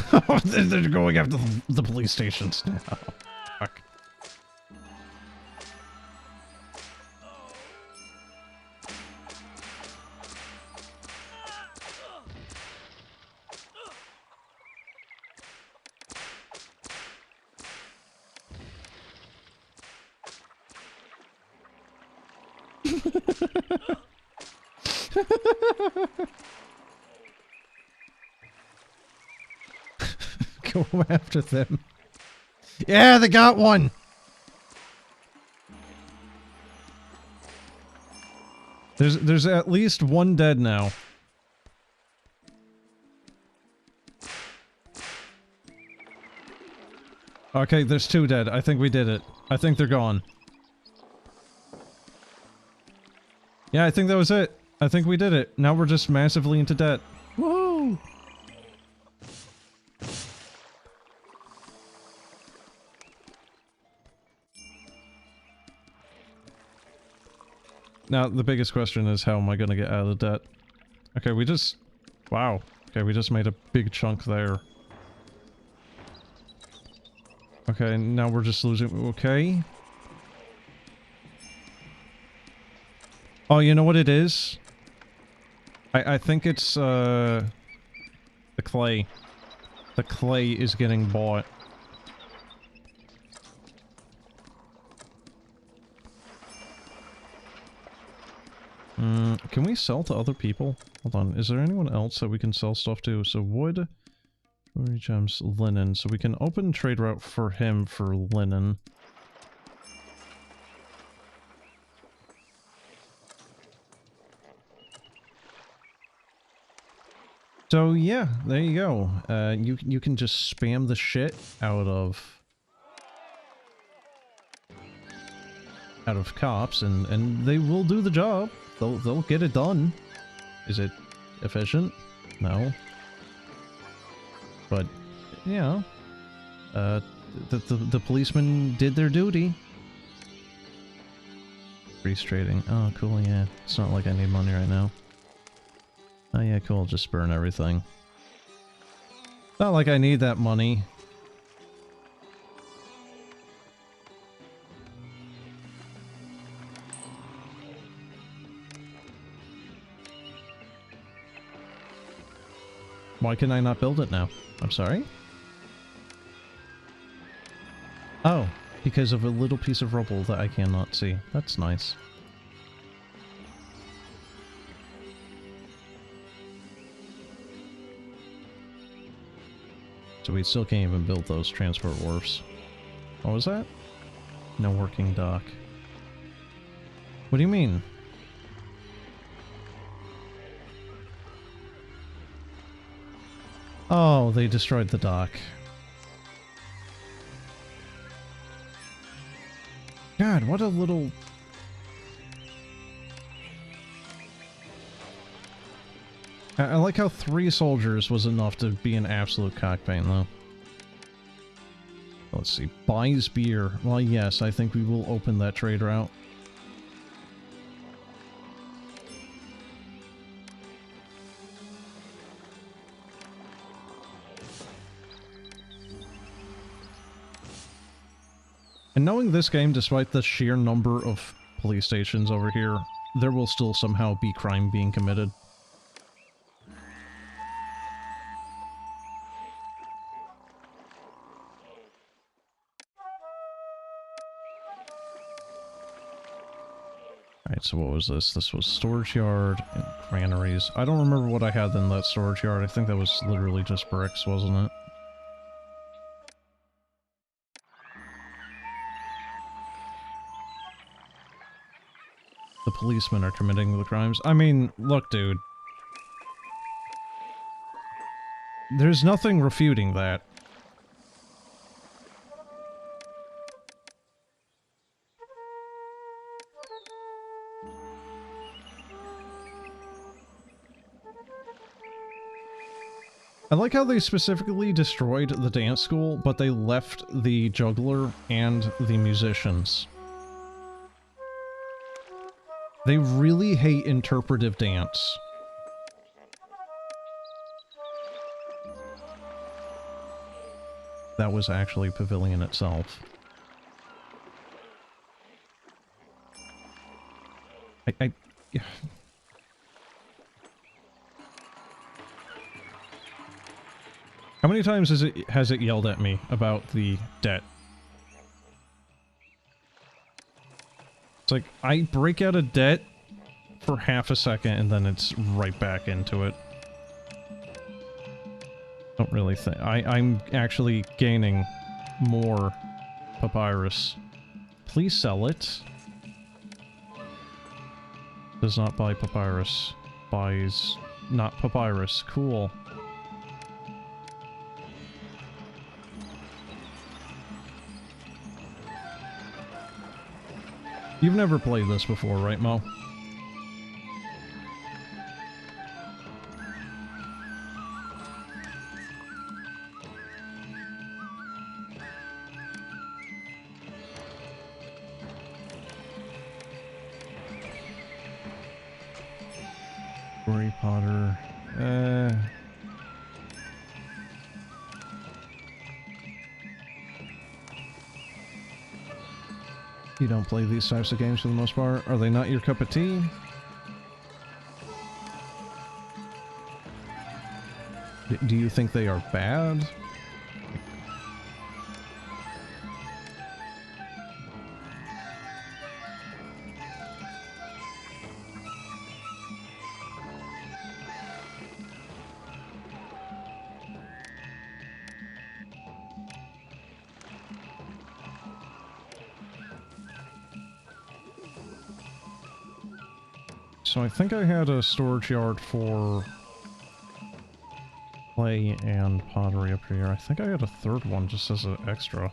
they're going after the police stations now. Fuck. Go after them. Yeah, they got one! There's at least 1 dead now. Okay, there's 2 dead. I think we did it. I think they're gone. Yeah, I think that was it. I think we did it. Now we're just massively into debt. Woo! Now, the biggest question is, how am I gonna get out of debt? Okay, we just... Wow. Okay, we just made a big chunk there. Okay, now we're just losing... Okay. Oh, you know what it is? I think it's, the clay. The clay is getting bought. Can we sell to other people? Hold on, is there anyone else that we can sell stuff to? So wood, jewelry, gems, linen. So we can open trade route for him for linen. So yeah, there you go. You can just spam the shit out of cops, and they will do the job. They'll get it done. Is it efficient? No. But you know, the policemen did their duty. Freeze trading. Oh, cool. Yeah, it's not like I need money right now. Oh yeah, cool. Just burn everything. Not like I need that money. Why can I not build it now? I'm sorry? Oh, because of a little piece of rubble that I cannot see. That's nice. So we still can't even build those transport wharfs. What was that? No working dock. What do you mean? Oh, they destroyed the dock. God, what a little... I like how 3 soldiers was enough to be an absolute cockpain, though. Let's see. Buys beer. Well, yes, I think we will open that trade route. And knowing this game, despite the sheer number of police stations over here, there will still somehow be crime being committed. Alright, so what was this? This was storage yard and granaries. I don't remember what I had in that storage yard. I think that was literally just bricks, wasn't it? The policemen are committing the crimes. I mean, look, dude. There's nothing refuting that. I like how they specifically destroyed the dance school, but they left the juggler and the musicians. They really hate interpretive dance. That was actually a pavilion itself. How many times has it yelled at me about the debt? It's like, I break out of debt for half a second and then it's right back into it. Don't really think... I'm actually gaining more papyrus. Please sell it. Does not buy papyrus. Buys not papyrus. Cool. You've never played this before, right, Mo? Harry Potter. You don't play these types of games for the most part? Are they not your cup of tea? Do you think they are bad? So I think I had a storage yard for clay and pottery up here. I think I had a third one just as an extra.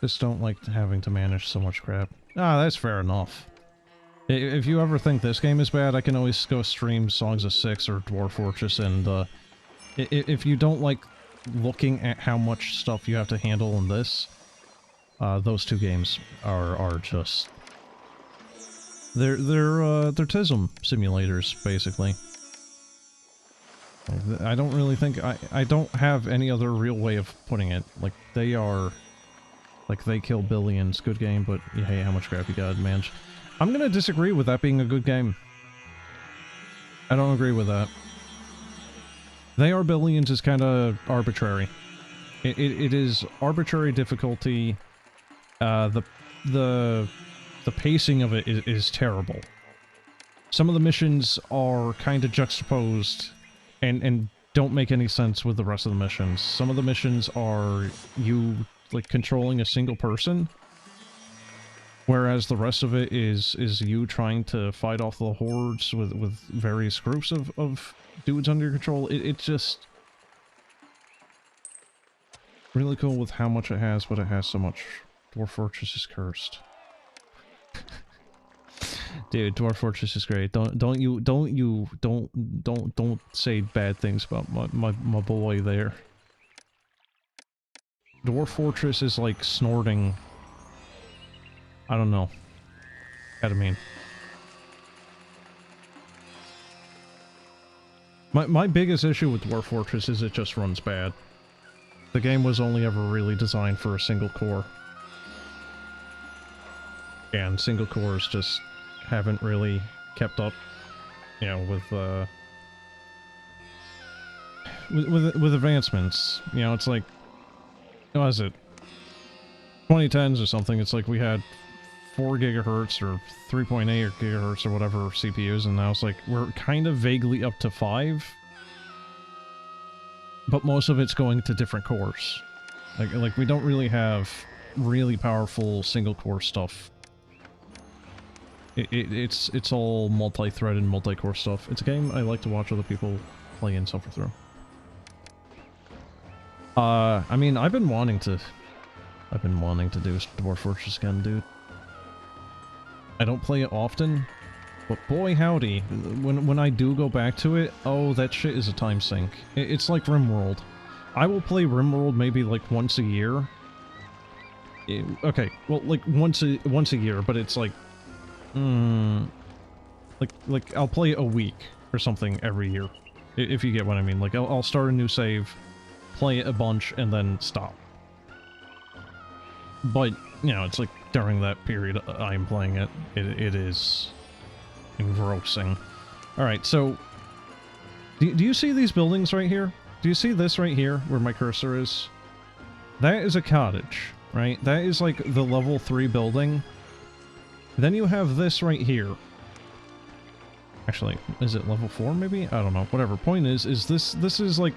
Just don't like having to manage so much crap. Ah, that's fair enough. If you ever think this game is bad, I can always go stream Songs of Six or Dwarf Fortress, and if you don't like looking at how much stuff you have to handle in this, those two games are just... They're TISM simulators, basically. I don't really think... I don't have any other real way of putting it. Like, they are... Like, they kill billions. Good game, but hey, how much crap you got, man. I'm gonna disagree with that being a good game. I don't agree with that. They Are Billions is kind of arbitrary. It is arbitrary difficulty. The pacing of it is terrible. Some of the missions are kind of juxtaposed and don't make any sense with the rest of the missions. Some of the missions are you, like, controlling a single person, whereas the rest of it is you trying to fight off the hordes with various groups of dudes under your control. It's just really cool with how much it has, but it has so much. Dwarf Fortress is cursed. Dude, Dwarf Fortress is great. Don't say bad things about my boy there. Dwarf Fortress is like snorting, I don't know, ketamine. My biggest issue with Dwarf Fortress is it just runs bad. The game was only ever really designed for a single core. And single cores just haven't really kept up, you know, with advancements. You know, it's like, what is it? 2010s or something, it's like we had 4 gigahertz or 3.8 gigahertz or whatever CPUs, and now it's like we're kind of vaguely up to 5. But most of it's going to different cores. Like we don't really have really powerful single core stuff. It's all multi-threaded, multi-core stuff. It's a game I like to watch other people play and suffer through. I mean, I've been wanting to do Dwarf Fortress again, dude. I don't play it often, but boy howdy, when I do go back to it, oh, that shit is a time sink. It's like RimWorld. I will play RimWorld maybe like once a year. Okay, well, like once a year, but it's like, like I'll play a week or something every year, if you get what I mean. Like I'll start a new save, play it a bunch, and then stop. But you know, it's like during that period I'm playing it, it is engrossing. All right, so do you see these buildings right here? Do you see this right here where my cursor is? That is a cottage, right? That is like the level 3 building. Then you have this right here. Actually, is it level 4 maybe? I don't know. Whatever. Point is this is like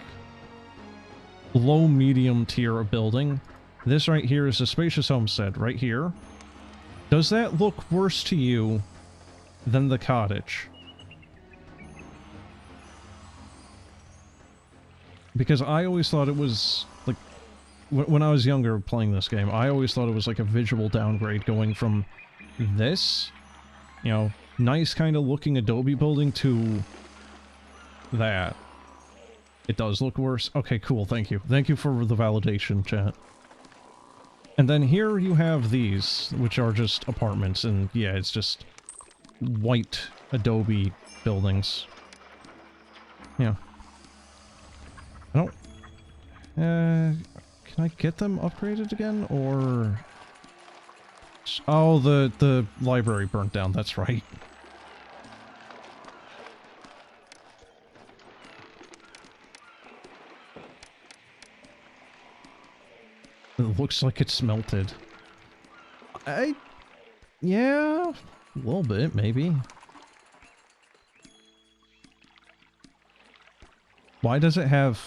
low medium tier of building. This right here is a spacious homestead right here. Does that look worse to you than the cottage? Because I always thought it was like, when I was younger playing this game, I always thought it was like a visual downgrade going from this, you know, nice kind of looking adobe building to that. It does look worse. Okay, cool, thank you. Thank you for the validation, chat. And then here you have these, which are just apartments, and yeah, it's just white adobe buildings. Yeah. I don't... can I get them upgraded again, or... Oh, the library burnt down, that's right. It looks like it's melted. Yeah, a little bit, maybe. Why does it have...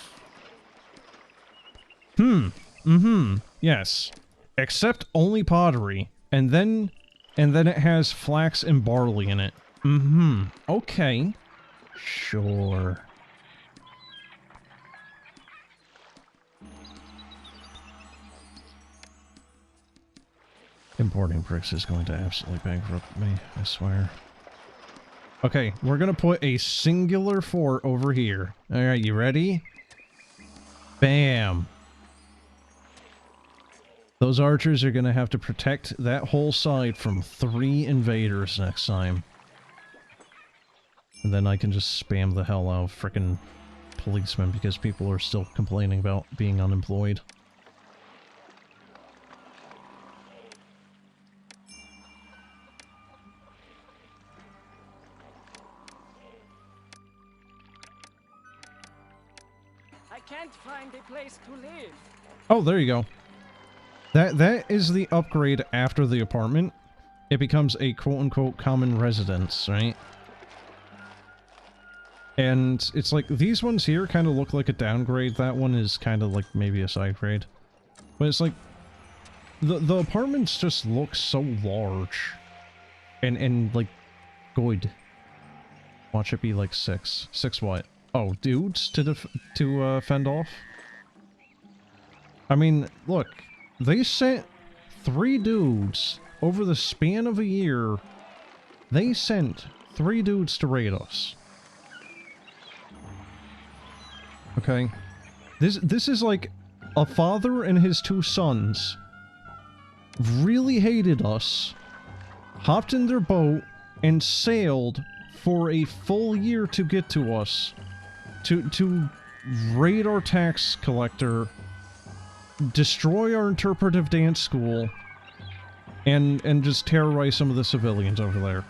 Yes. Except only pottery. And then it has flax and barley in it. Okay. Sure. Importing bricks is going to absolutely bankrupt me, I swear. Okay, we're gonna put a singular fort over here. Alright, you ready? Bam! Those archers are gonna have to protect that whole side from 3 invaders next time. And then I can just spam the hell out of frickin' policemen because people are still complaining about being unemployed. I can't find a place to live. Oh, there you go. That is the upgrade after the apartment. It becomes a quote-unquote common residence, right? And it's like, these ones here kind of look like a downgrade. That one is kind of like maybe a side grade. But it's like, the apartments just look so large. And like, good. Watch it be like 6. 6 what? Oh, dudes to fend off? I mean, look. They sent 3 dudes over the span of a year. They sent 3 dudes to raid us. Okay? This is like a father and his 2 sons really hated us, hopped in their boat, and sailed for a full year to get to us. To raid our tax collector, destroy our interpretive dance school, and just terrorize some of the civilians over there.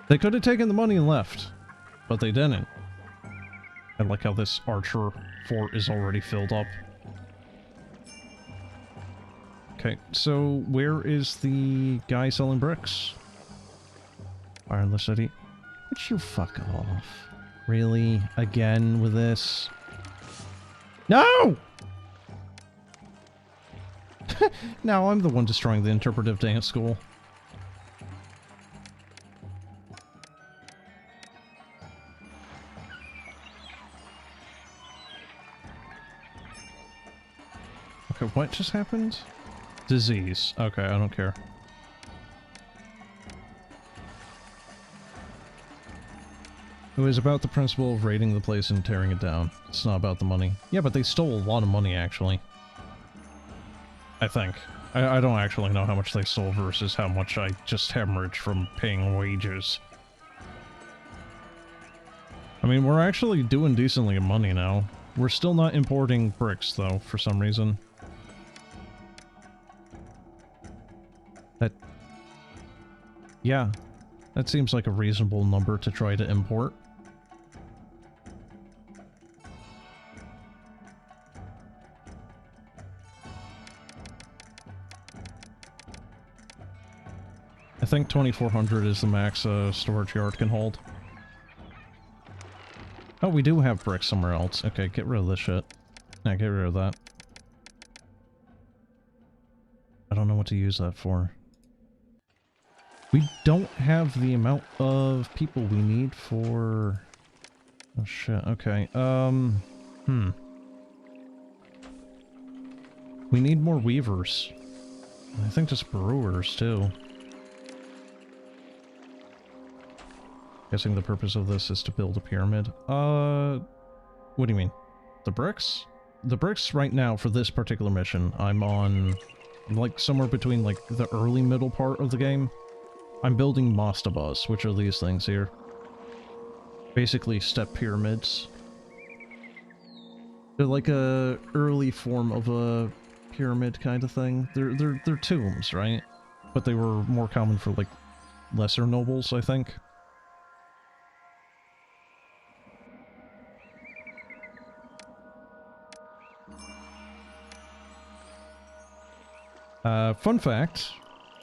They could have taken the money and left, but they didn't. I like how this archer fort is already filled up. Okay, so where is the guy selling bricks? Fire in the city. Would you fuck off? Really? Again with this? No! Now I'm the one destroying the interpretive dance school. Okay, what just happened? Disease. Okay, I don't care. It was about the principle of raiding the place and tearing it down. It's not about the money. Yeah, but they stole a lot of money, actually. I think. I don't actually know how much they stole versus how much I just hemorrhaged from paying wages. I mean, we're actually doing decently in money now. We're still not importing bricks, though, for some reason. Yeah, that seems like a reasonable number to try to import. I think 2,400 is the max a storage yard can hold. Oh, we do have bricks somewhere else. Okay, get rid of this shit. Yeah, get rid of that. I don't know what to use that for. We don't have the amount of people we need for... Oh shit, okay. We need more weavers. I think just brewers, too. Guessing the purpose of this is to build a pyramid. What do you mean? The bricks? The bricks right now for this particular mission, I'm on... like somewhere between like the early middle part of the game. I'm building mastabas, which are these things here. Basically step pyramids. They're like a early form of a pyramid kind of thing. They're tombs, right? But they were more common for like lesser nobles, I think. Fun fact,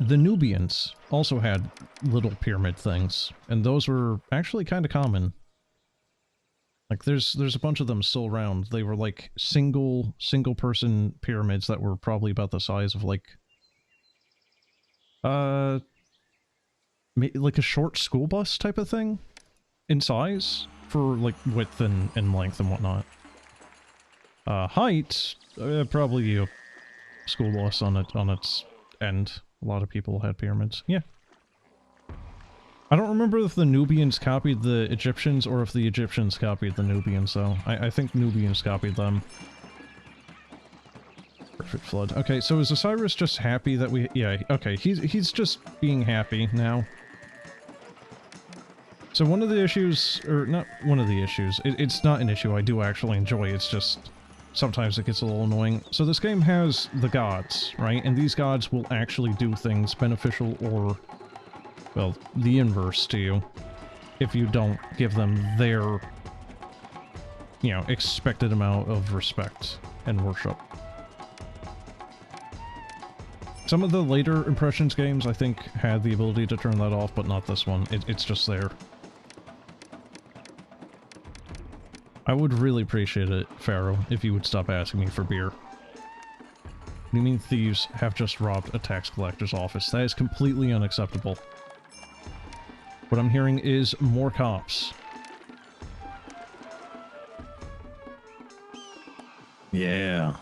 the Nubians also had little pyramid things, and those were actually kind of common. Like, there's a bunch of them still around. They were like single person pyramids that were probably about the size of like like a short school bus type of thing in size for like width and length and whatnot. Height, probably a school bus on its end. A lot of people had pyramids. Yeah. I don't remember if the Nubians copied the Egyptians or if the Egyptians copied the Nubians, though. I think Nubians copied them. Perfect flood. Okay, so is Osiris just happy that we... Yeah, okay, he's just being happy now. So one of the issues... Or, not one of the issues. It's not an issue I do actually enjoy, it's just... Sometimes it gets a little annoying. So this game has the gods, right? And these gods will actually do things beneficial or... well, the inverse to you, if you don't give them their, you know, expected amount of respect and worship. Some of the later Impressions games, I think, had the ability to turn that off, but not this one. It's just there. I would really appreciate it, Pharaoh, if you would stop asking me for beer. What do you mean thieves have just robbed a tax collector's office? That is completely unacceptable. What I'm hearing is more cops. Yeah.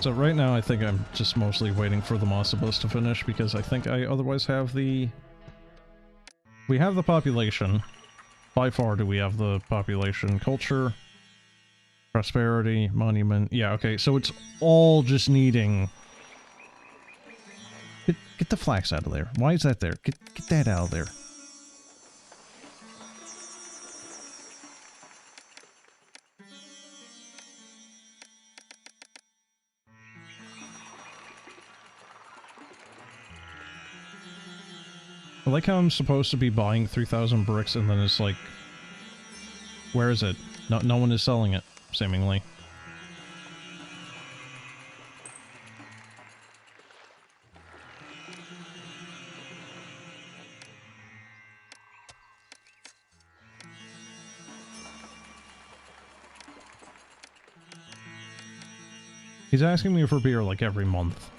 So right now I think I'm just mostly waiting for the mastabas to finish because I think I otherwise have the... We have the population. By far do we have the population. Culture, prosperity, monument. Yeah, okay, so it's all just needing... Get the flax out of there. Why is that there? Get that out of there. I like how I'm supposed to be buying 3,000 bricks and then it's like... Where is it? No one is selling it, seemingly. He's asking me for beer like every month.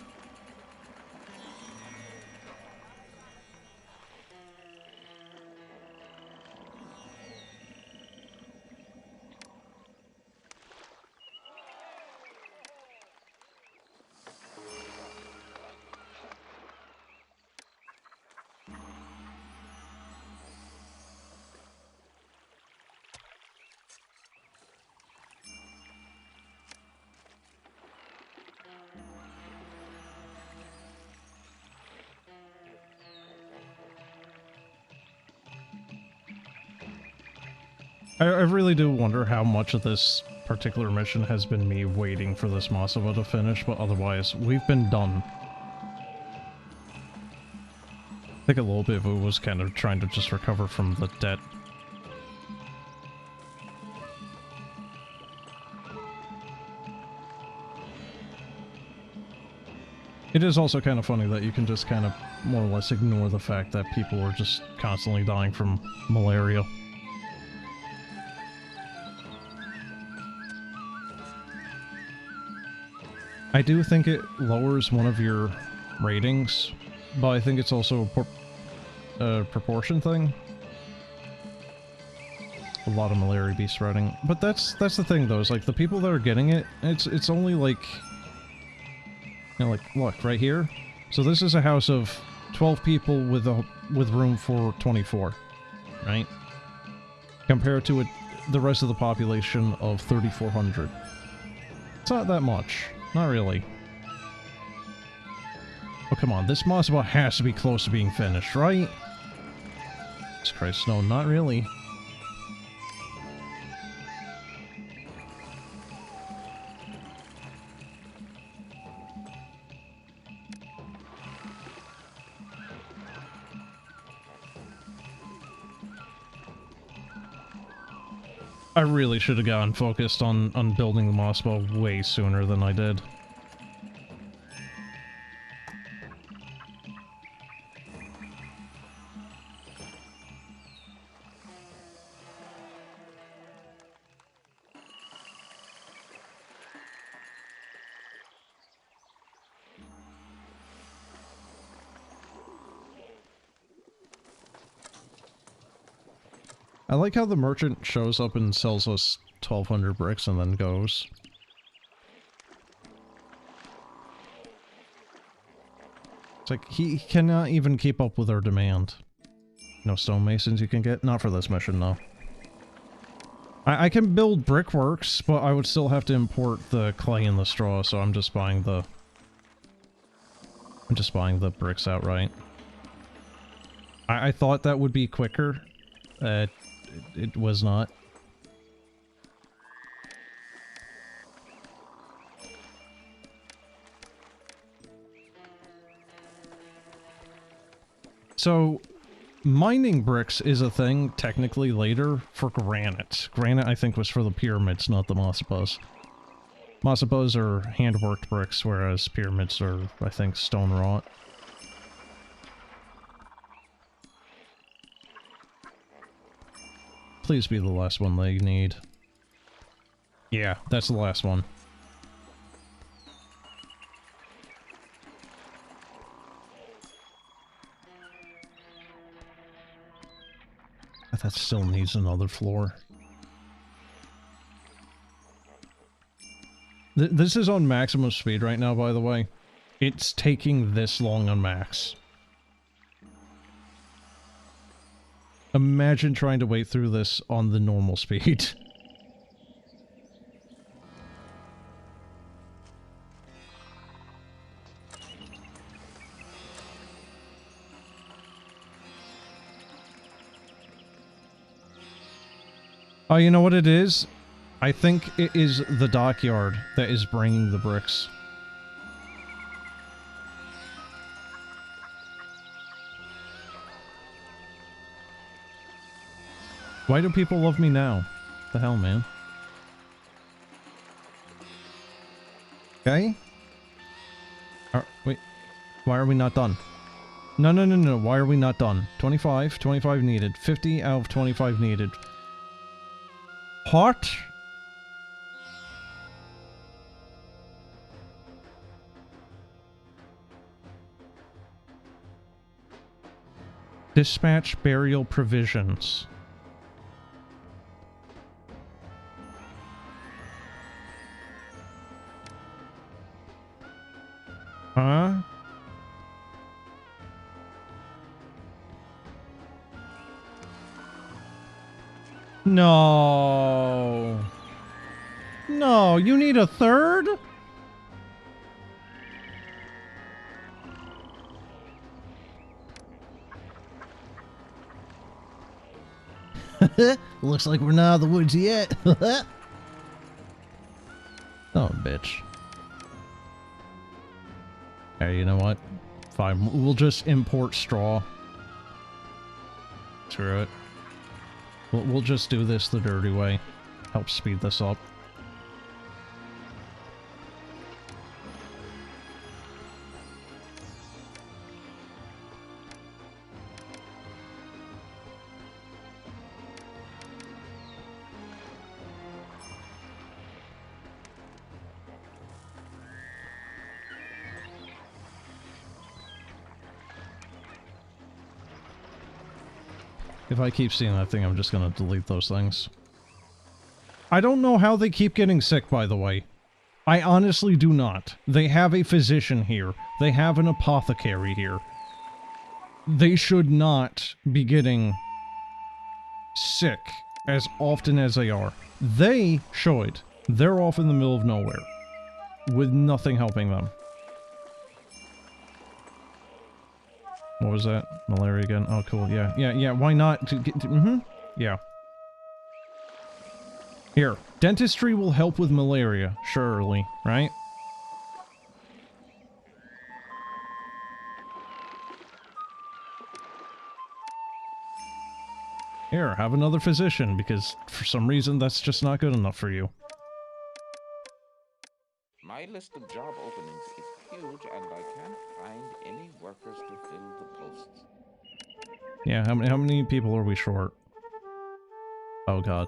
I really do wonder how much of this particular mission has been me waiting for this Masaba to finish, but otherwise, we've been done. I think a little bit of it was kind of trying to just recover from the debt. It is also kind of funny that you can just kind of more or less ignore the fact that people are just constantly dying from malaria. I do think it lowers one of your ratings, but I think it's also a proportion thing. A lot of malaria be spreading. But that's the thing though, is like the people that are getting it, it's only like, you know, like look, right here. So this is a house of 12 people with room for 24, right? Compared to the rest of the population of 3,400. It's not that much. Not really. Oh, come on. This mastabas has to be close to being finished, right? Jesus Christ, no, not really. I really should have gotten focused on building the mastabas way sooner than I did. I like how the merchant shows up and sells us 1,200 bricks and then goes. It's like, he cannot even keep up with our demand. No stonemasons you can get? Not for this mission, no. I can build brickworks, but I would still have to import the clay and the straw, so I'm just buying the bricks outright. I thought that would be quicker. It was not. So, mining bricks is a thing, technically, later, for granite. Granite, I think, was for the pyramids, not the mastabas. Mastabas are hand-worked bricks, whereas pyramids are, I think, stone wrought. Please be the last one they need. Yeah, that's the last one. That still needs another floor. This is on maximum speed right now, by the way. It's taking this long on max. Imagine trying to wait through this on the normal speed. Oh, you know what it is? I think it is the dockyard that is bringing the bricks. Why do people love me now? What the hell, man? Okay? Wait. Why are we not done? No, no, no, no. Why are we not done? 25. 25 needed. 50 out of 25 needed. What? Dispatch burial provisions. Huh? No. No, you need a third? Looks like we're not out of the woods yet. Oh, bitch. Hey, you know what? Fine, we'll just import straw. Screw it. We'll just do this the dirty way. Help speed this up. If I keep seeing that thing, I'm just gonna delete those things. I don't know how they keep getting sick, by the way. I honestly do not. They have a physician here. They have an apothecary here. They should not be getting sick as often as they are. They should. They're off in the middle of nowhere, with nothing helping them. What was that? Malaria again? Oh, cool. Yeah, yeah, yeah. Why not? Yeah. Here. Dentistry will help with malaria. Surely, right? Here, have another physician, because for some reason that's just not good enough for you. My list of job openings is huge and I can't find any workers to fill the posts. Yeah, how many people are we short? Oh god.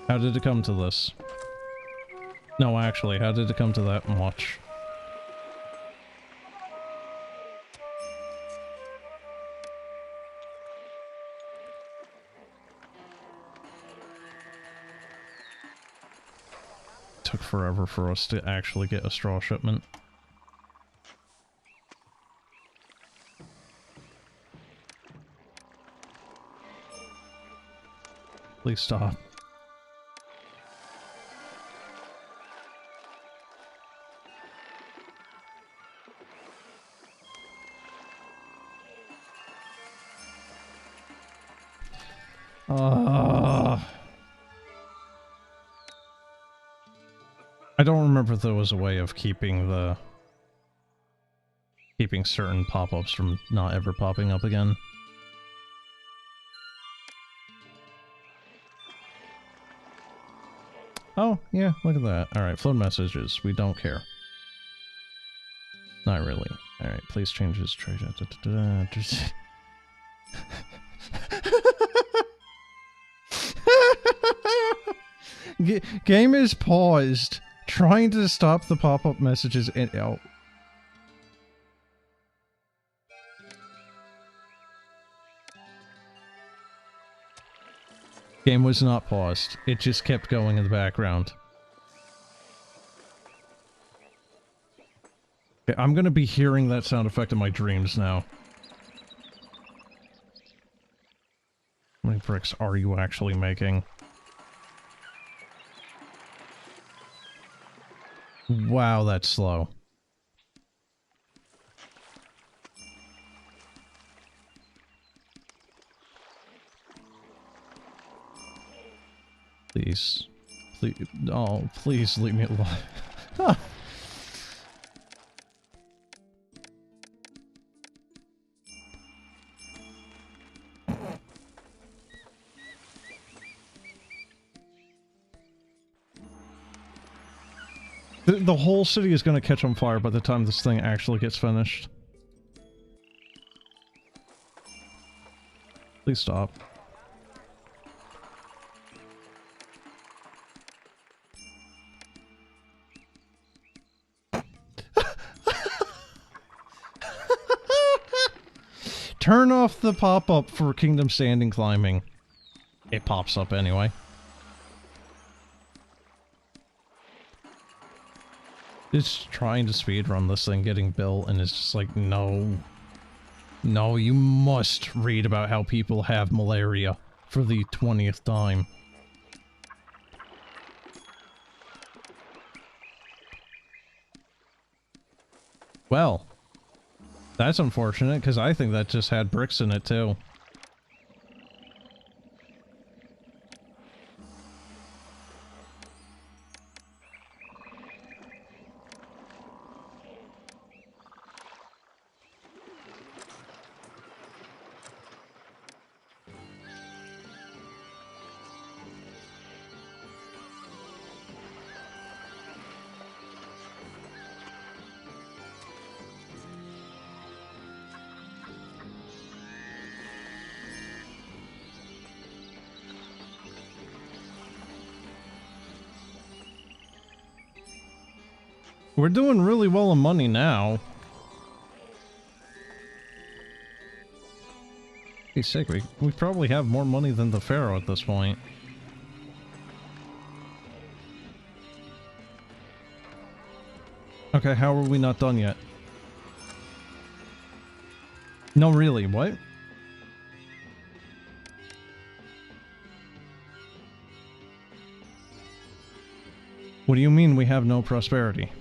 How did it come to this? No, actually, how did it come to that much? Took forever for us to actually get a straw shipment. Please stop. I don't remember if there was a way of keeping certain pop-ups from not ever popping up again. Oh, yeah, look at that. Alright, flood messages. We don't care. Not really. Alright, please change his trade. Game is paused, trying to stop the pop-up messages and oh. Game was not paused. It just kept going in the background. Okay, I'm gonna be hearing that sound effect in my dreams now. How many bricks are you actually making? Wow, that's slow. Please. Please. Oh, please leave me alone. The whole city is going to catch on fire by the time this thing actually gets finished. Please stop. Turn off the pop-up for Kingdom Standing Climbing. It pops up anyway. It's trying to speedrun this thing getting built, and it's just like, no. No, you must read about how people have malaria for the 20th time. Well, that's unfortunate, because I think that just had bricks in it, too. We're doing really well in money now. He's sick. We probably have more money than the Pharaoh at this point. Okay, how are we not done yet? No, really, what? What do you mean we have no prosperity?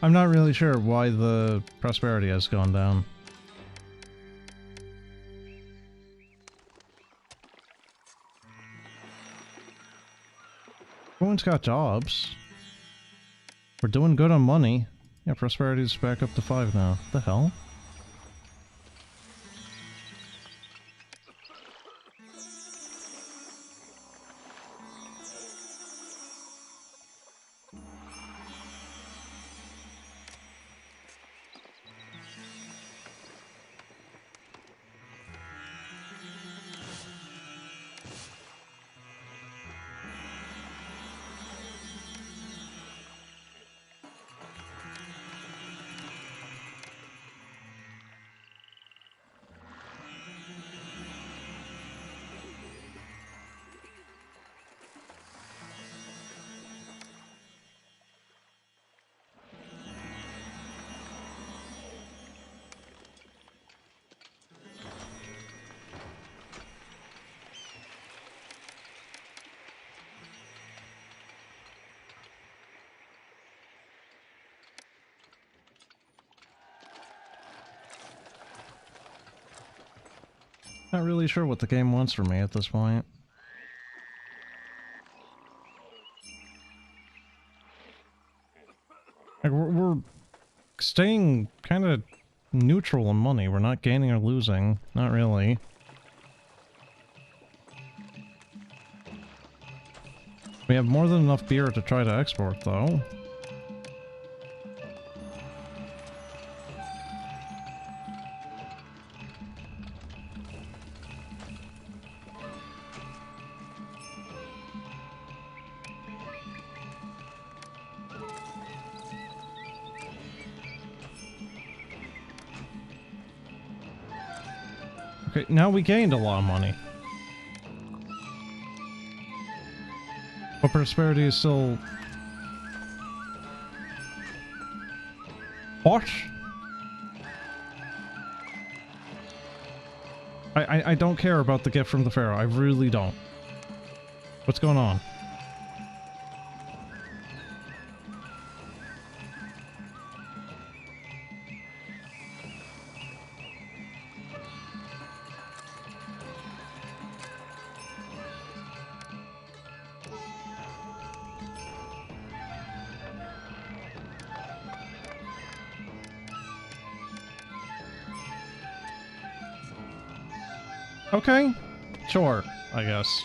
I'm not really sure why the prosperity has gone down. Everyone's got jobs. We're doing good on money. Yeah, prosperity's back up to 5 now. What the hell? Not really sure what the game wants from me at this point. Like, we're staying kind of neutral on money. We're not gaining or losing. Not really. We have more than enough beer to try to export, though. Okay, now we gained a lot of money. But prosperity is still... What? I don't care about the gift from the Pharaoh. I really don't. What's going on? Okay, sure, I guess.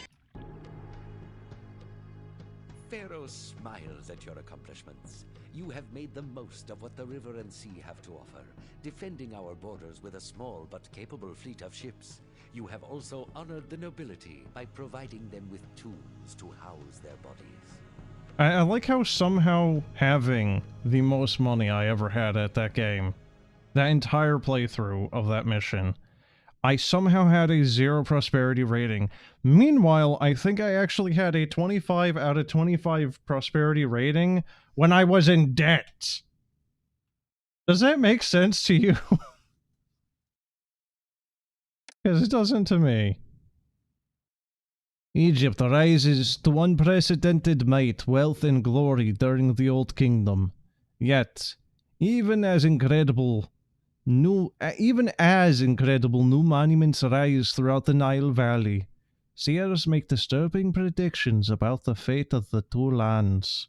Pharaoh smiles at your accomplishments. You have made the most of what the river and sea have to offer, defending our borders with a small but capable fleet of ships. You have also honored the nobility by providing them with tools to house their bodies. I like how somehow having the most money I ever had at that game, that entire playthrough of that mission, I somehow had a 0 prosperity rating. Meanwhile, I think I actually had a 25 out of 25 prosperity rating when I was in debt. Does that make sense to you? Because it doesn't to me. Egypt rises to unprecedented might, wealth, and glory during the Old Kingdom. Yet, even as incredible new monuments rise throughout the Nile Valley, seers make disturbing predictions about the fate of the two lands.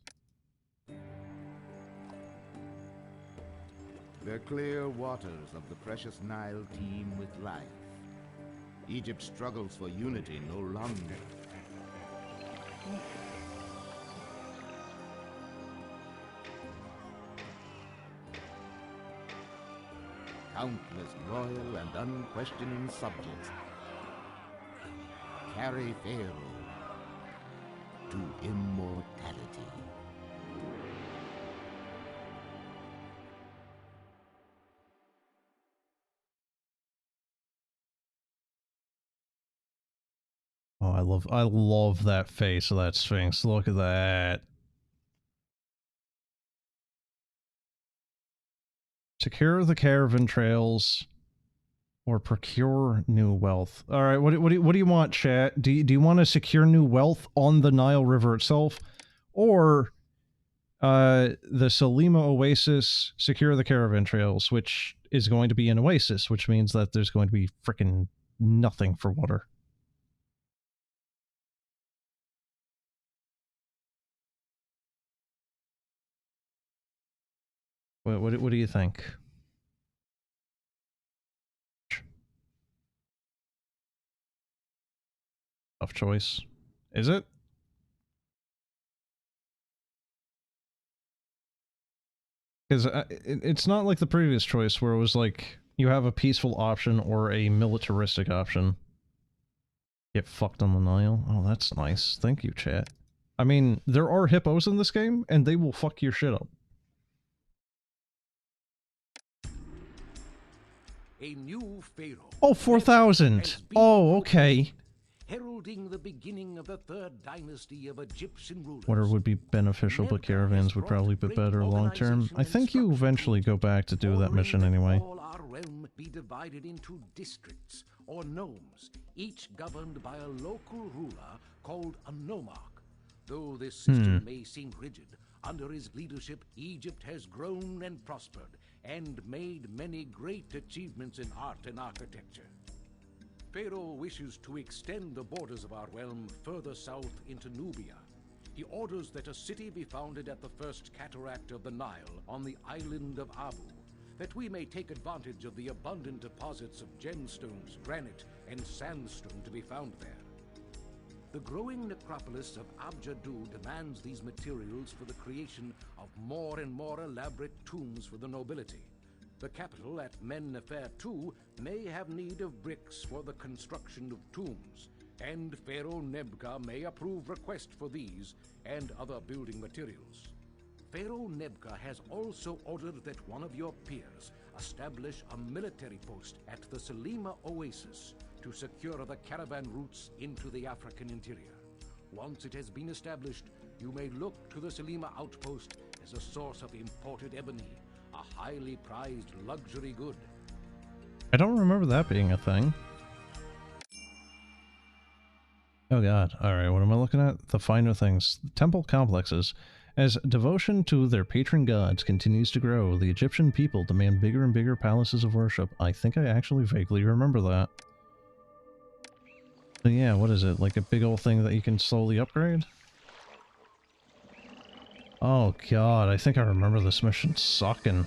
The clear waters of the precious Nile teem with life. Egypt struggles for unity no longer. Countless loyal and unquestioning subjects carry Pharaoh to immortality. Oh, I love that face of that Sphinx. Look at that. Secure the caravan trails or procure new wealth. All right, what do you want, chat? Do you want to secure new wealth on the Nile River itself, or The Salima Oasis, secure the caravan trails, which is going to be an oasis, which means that there's going to be frickin' nothing for water. What do you think? Tough choice. Is it? Because it's not like the previous choice where it was like, you have a peaceful option or a militaristic option. Get fucked on the Nile. Oh, that's nice. Thank you, chat. I mean, there are hippos in this game, and they will fuck your shit up. A new pharaoh. Oh, 4,000! Oh, okay. Heralding the beginning of the third dynasty of Egyptian rulers. Water would be beneficial, but caravans would probably be better long-term. I think you eventually go back to do that mission anyway. All our realm be divided into districts, or nomes, each governed by a local ruler called a nomarch. Though this system may seem rigid, under his leadership Egypt has grown and prospered, and made many great achievements in art and architecture. Pharaoh wishes to extend the borders of our realm further south into Nubia. He orders that a city be founded at the first cataract of the Nile on the island of Abu, that we may take advantage of the abundant deposits of gemstones, granite, and sandstone to be found there. The growing necropolis of Abjadu demands these materials for the creation of more and more elaborate tombs for the nobility. The capital at Men-Nefer too may have need of bricks for the construction of tombs, and Pharaoh Nebka may approve requests for these and other building materials. Pharaoh Nebka has also ordered that one of your peers establish a military post at the Salima Oasis to secure the caravan routes into the African interior. Once it has been established, you may look to the Salima outpost as a source of imported ebony, a highly prized luxury good. I don't remember that being a thing. Oh god. Alright, what am I looking at? The finer things. Temple complexes. As devotion to their patron gods continues to grow, the Egyptian people demand bigger and bigger palaces of worship. I think I actually vaguely remember that. So yeah, what is it? Like a big old thing that you can slowly upgrade? Oh god, I think I remember this mission sucking.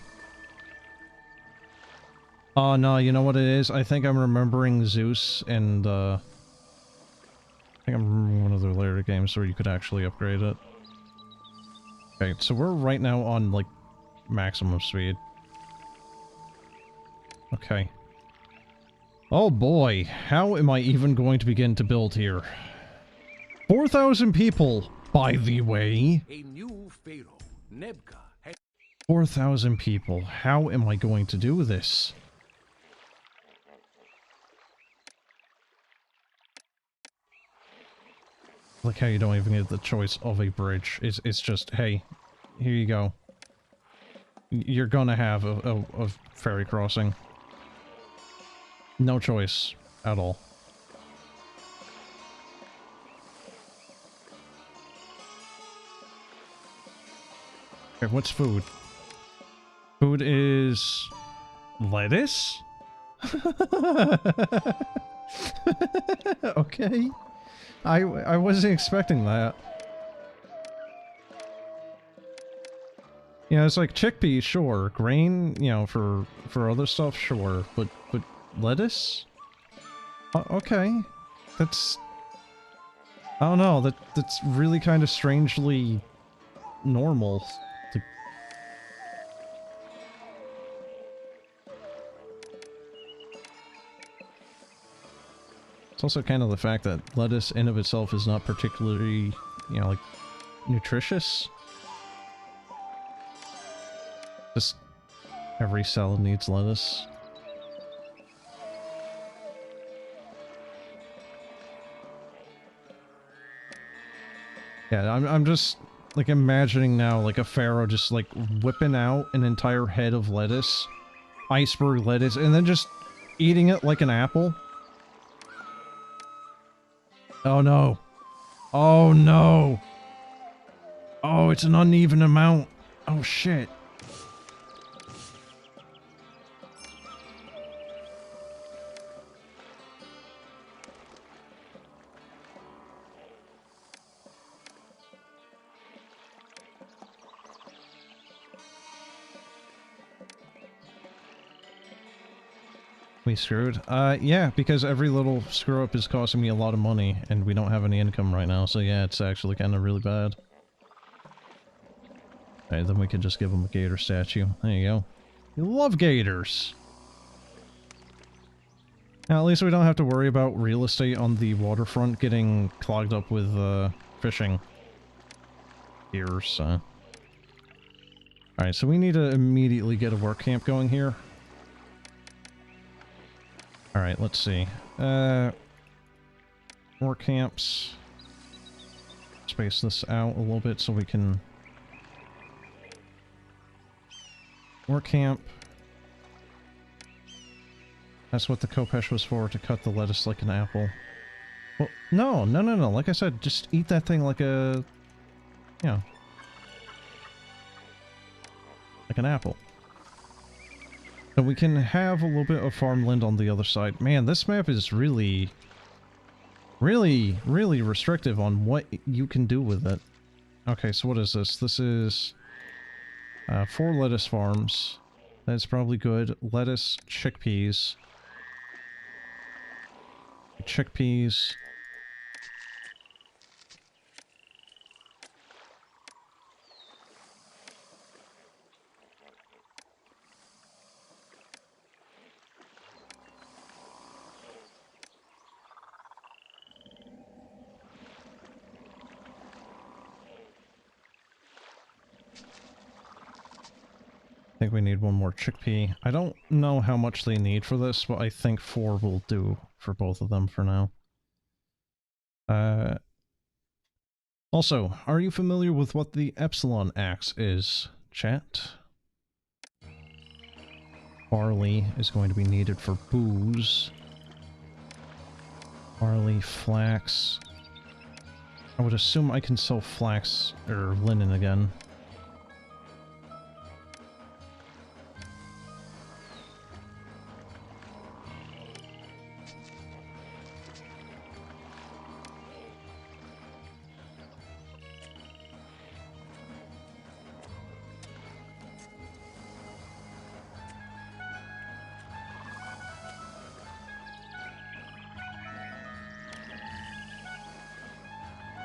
Oh no, you know what it is? I think I'm remembering Zeus and I think I'm remembering one of the later games where you could actually upgrade it. Okay, so we're right now on like maximum speed. Okay. Oh boy, how am I even going to begin to build here? 4,000 people, by the way. A new pharaoh, Nebka, 4,000 people. How am I going to do this? Like how you don't even get the choice of a bridge. It's just, hey, here you go. You're gonna have a ferry crossing. No choice at all. Okay, what's food? Food is lettuce? Okay. I wasn't expecting that. You know, it's like chickpeas, sure. Grain, you know, for other stuff, sure. But lettuce? Okay. That's... I don't know, that's really kind of strangely normal. It's also kind of the fact that lettuce in of itself is not particularly, you know, like, nutritious. Just every salad needs lettuce. Yeah, I'm just, like, imagining now, like, a pharaoh just, like, whipping out an entire head of lettuce, iceberg lettuce, and then just eating it like an apple. Oh no. Oh no. Oh, it's an uneven amount. Oh, shit. We screwed? Yeah, because every little screw-up is costing me a lot of money, and we don't have any income right now, so yeah, it's actually kind of really bad. Alright, then we can just give him a gator statue. There you go. You love gators! Now, at least we don't have to worry about real estate on the waterfront getting clogged up with, fishing gears, so... Alright, so we need to immediately get a work camp going here. Alright, let's see. Work camps. Space this out a little bit so we can... Work camp. That's what the Khopesh was for, to cut the lettuce like an apple. Well, no. Like I said, just eat that thing like a... You know... Like an apple. So we can have a little bit of farmland on the other side. Man, this map is really restrictive on what you can do with it. Okay, so what is this? This is 4 lettuce farms. That's probably good. Lettuce, chickpeas. Chickpeas. I think we need one more chickpea. I don't know how much they need for this, but I think 4 will do for both of them for now. Also, are you familiar with what the Epsilon axe is, chat? Barley is going to be needed for booze. Barley, flax. I would assume I can sell flax, or linen again.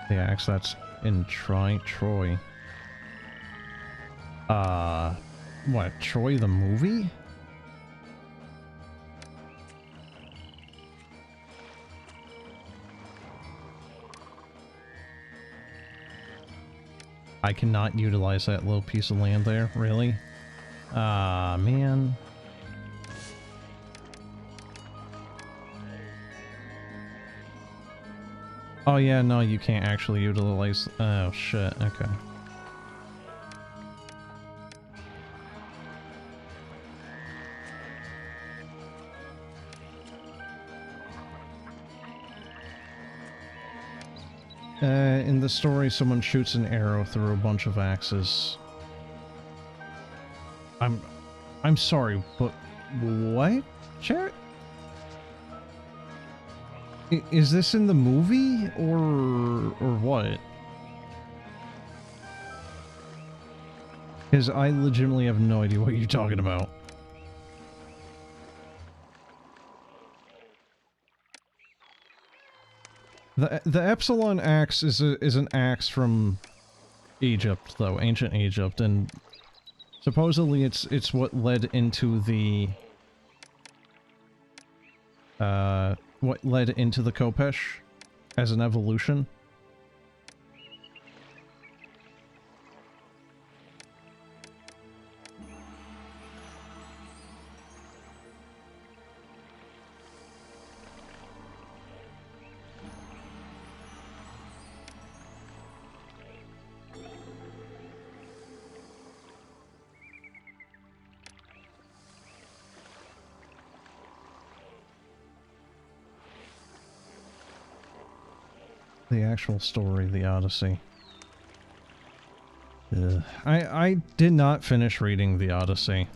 The axe that's in Troy. What, Troy the movie? I cannot utilize that little piece of land there, really? Ah, man. Oh yeah, no, you can't actually utilize... Oh shit, okay. In the story, someone shoots an arrow through a bunch of axes. I'm sorry, but what? Chat? Is this in the movie, or what? Because I legitimately have no idea what you're talking about. The Epsilon axe is an axe from Egypt, though, ancient Egypt, and supposedly it's what led into the Khopesh as an evolution. The actual story, the Odyssey. I did not finish reading the Odyssey.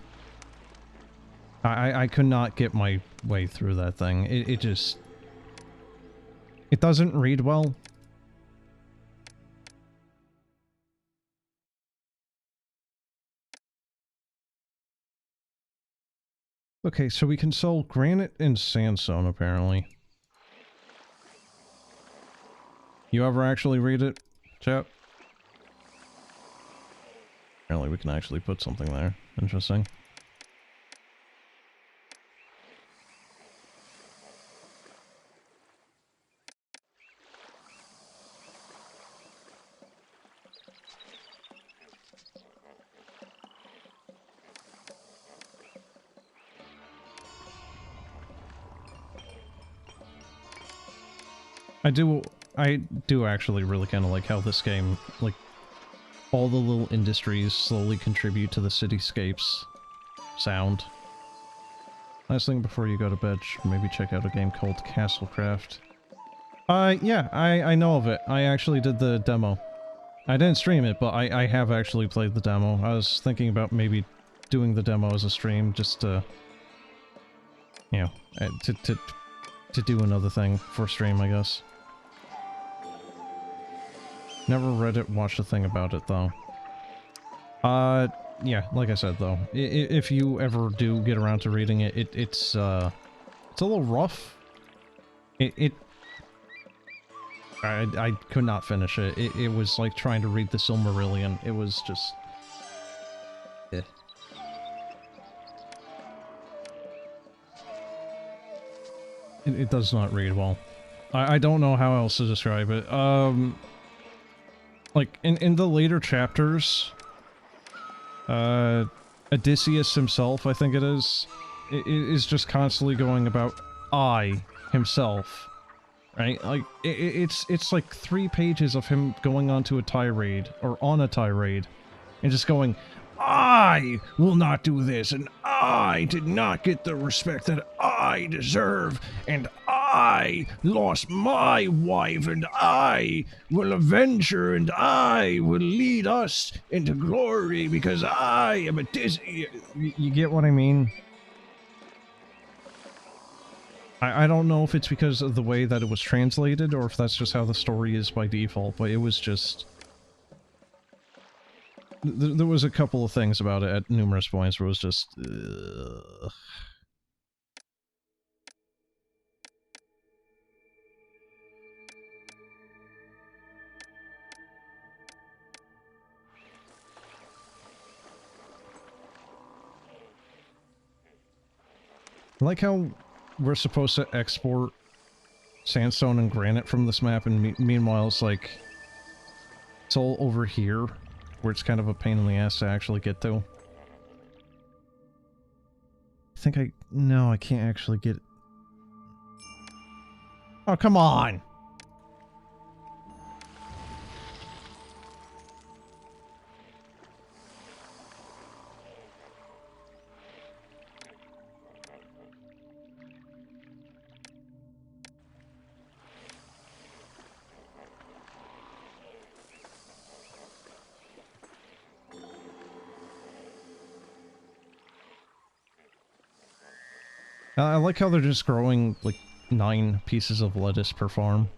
I could not get my way through that thing. It just... It doesn't read well. Okay, so we can sell granite and sandstone, apparently. You ever actually read it, chat? Apparently we can actually put something there. Interesting. I do actually really kind of like how this game, like, all the little industries slowly contribute to the cityscape's sound. Last thing before you go to bed, maybe check out a game called Castlecraft. Yeah, I know of it. I actually did the demo. I didn't stream it, but I have actually played the demo. I was thinking about maybe doing the demo as a stream, just to, you know, to do another thing for stream, I guess. Never read it, watched a thing about it, though. Yeah, like I said, though, if you ever do get around to reading it, it's a little rough. I could not finish it. It was like trying to read the Silmarillion. It was just... Eh. It does not read well. I don't know how else to describe it. Like, in the later chapters, Odysseus himself, I think it is just constantly going about himself, right? Like, it's like 3 pages of him going onto a tirade, or on a tirade, and just going, I will not do this, and I did not get the respect that I deserve, and I lost my wife, and I will avenge her, and I will lead us into glory because I am a Disney. You get what I mean? I don't know if it's because of the way that it was translated, or if that's just how the story is by default, but it was just... There was a couple of things about it at numerous points where it was just... I like how we're supposed to export sandstone and granite from this map, and meanwhile it's like... It's all over here, where it's kind of a pain in the ass to actually get to. I think no, I can't actually get... Oh, come on! I like how they're just growing, like, 9 pieces of lettuce per farm.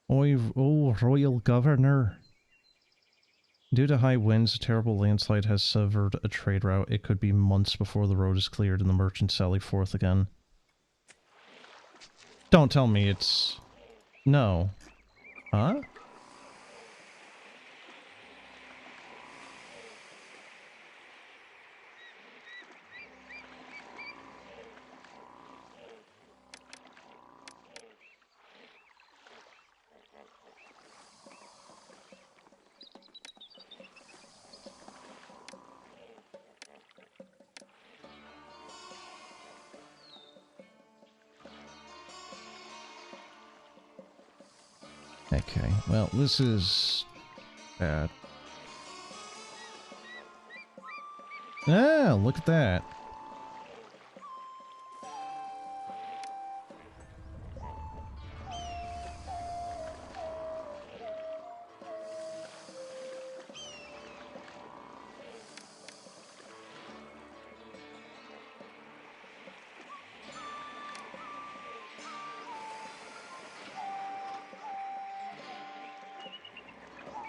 Oh, Royal Governor. Due to high winds, a terrible landslide has severed a trade route. It could be months before the road is cleared and the merchants sally forth again. Don't tell me it's... No. Huh? Okay, well, this is bad. Ah, look at that.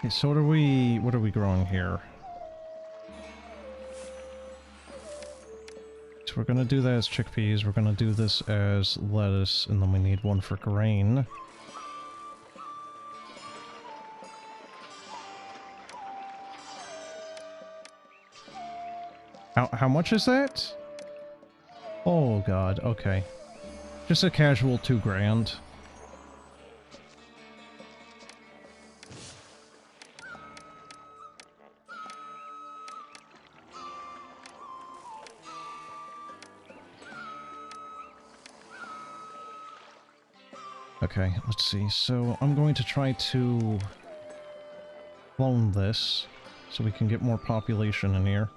Okay, so what are we growing here? So we're gonna do that as chickpeas, we're gonna do this as lettuce, and then we need one for grain. How much is that? Oh god, okay. Just a casual 2 grand. Okay, let's see. So I'm going to try to clone this so we can get more population in here.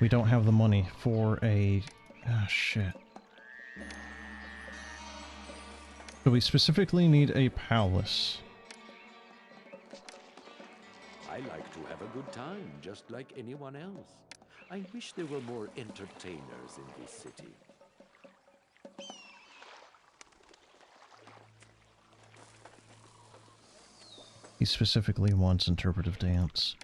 We don't have the money for a... Ah, shit. So we specifically need a palace. I like to have a good time, just like anyone else. I wish there were more entertainers in this city. He specifically wants interpretive dance.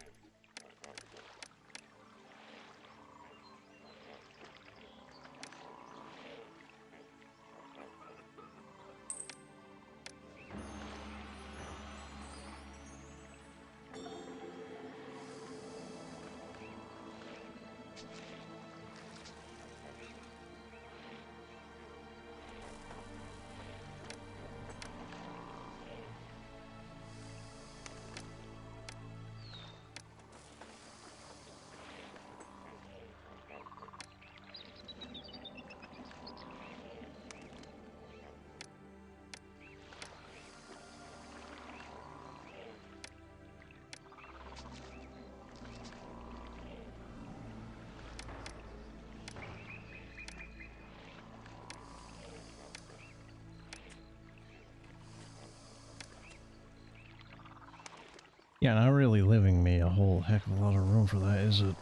Yeah, not really leaving me a whole heck of a lot of room for that, is it?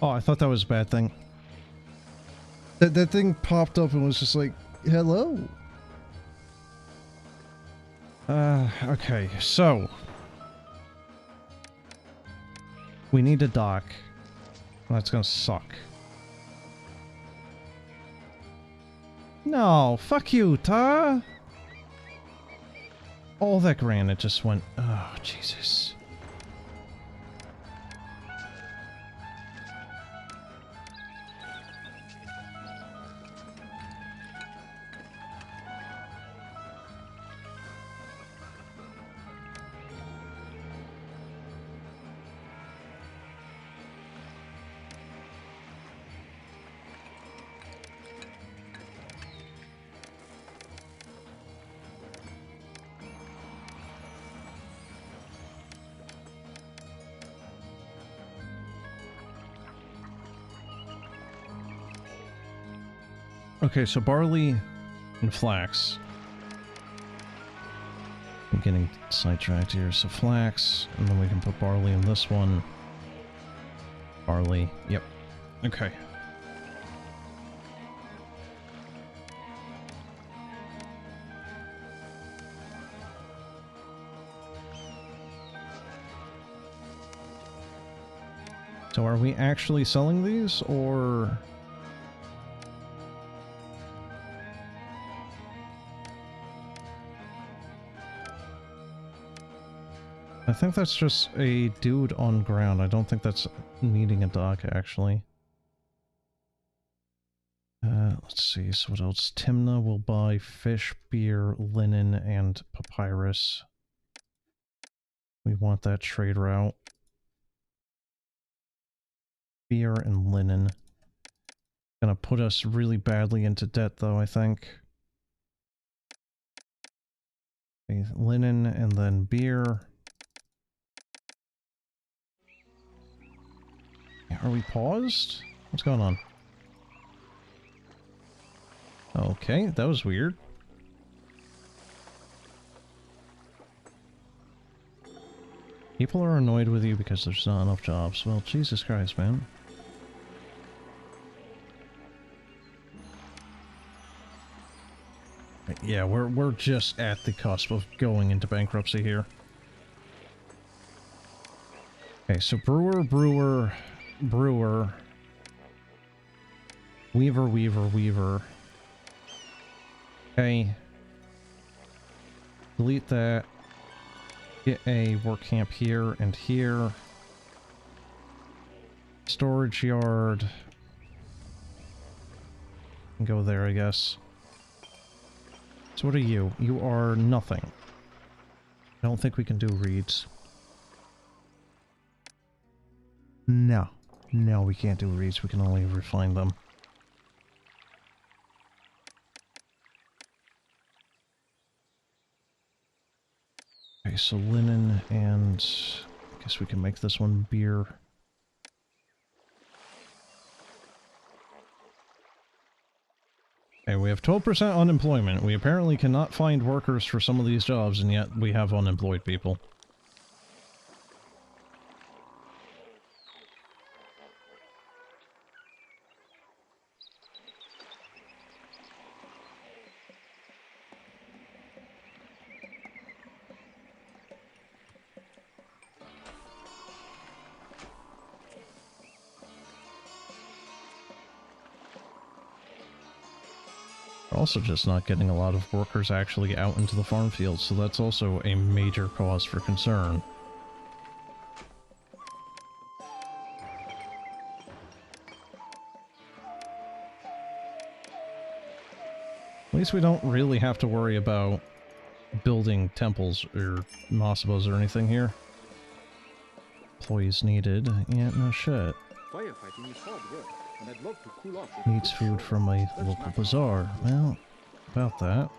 Oh, I thought that was a bad thing. That thing popped up and was just like, hello? Okay, so... we need a dock. That's gonna suck. No, fuck you, Ta! All that granite just went... oh, Jesus. Okay, so barley and flax. I'm getting sidetracked here. So flax, and then we can put barley in this one. Barley, yep. Okay. So are we actually selling these, or... I think that's just a dude on ground. I don't think that's needing a dock, actually. Let's see, so what else? Timna will buy fish, beer, linen, and papyrus. We want that trade route. Beer and linen. Gonna put us really badly into debt, though, I think. Okay, linen and then beer. Are we paused? What's going on? Okay, that was weird. People are annoyed with you because there's not enough jobs. Well, Jesus Christ, man. Yeah, we're just at the cusp of going into bankruptcy here. Okay, so brewer. Weaver. Okay. Delete that. Get a work camp here and here. Storage yard. And go there, I guess. So what are you? You are nothing. I don't think we can do reeds. No. No, we can't do reeds. We can only refine them. Okay, so linen and... I guess we can make this one beer. Okay, we have 12% unemployment. We apparently cannot find workers for some of these jobs, and yet we have unemployed people. Also just not getting a lot of workers actually out into the farm fields, so that's also a major cause for concern. At least we don't really have to worry about building temples or mastabas or anything here. Employees needed. Yeah, no shit. Firefighting is hard work, and I'd love to cool off with Needs a good food shower. from my Let's local knock bazaar. Well, about that.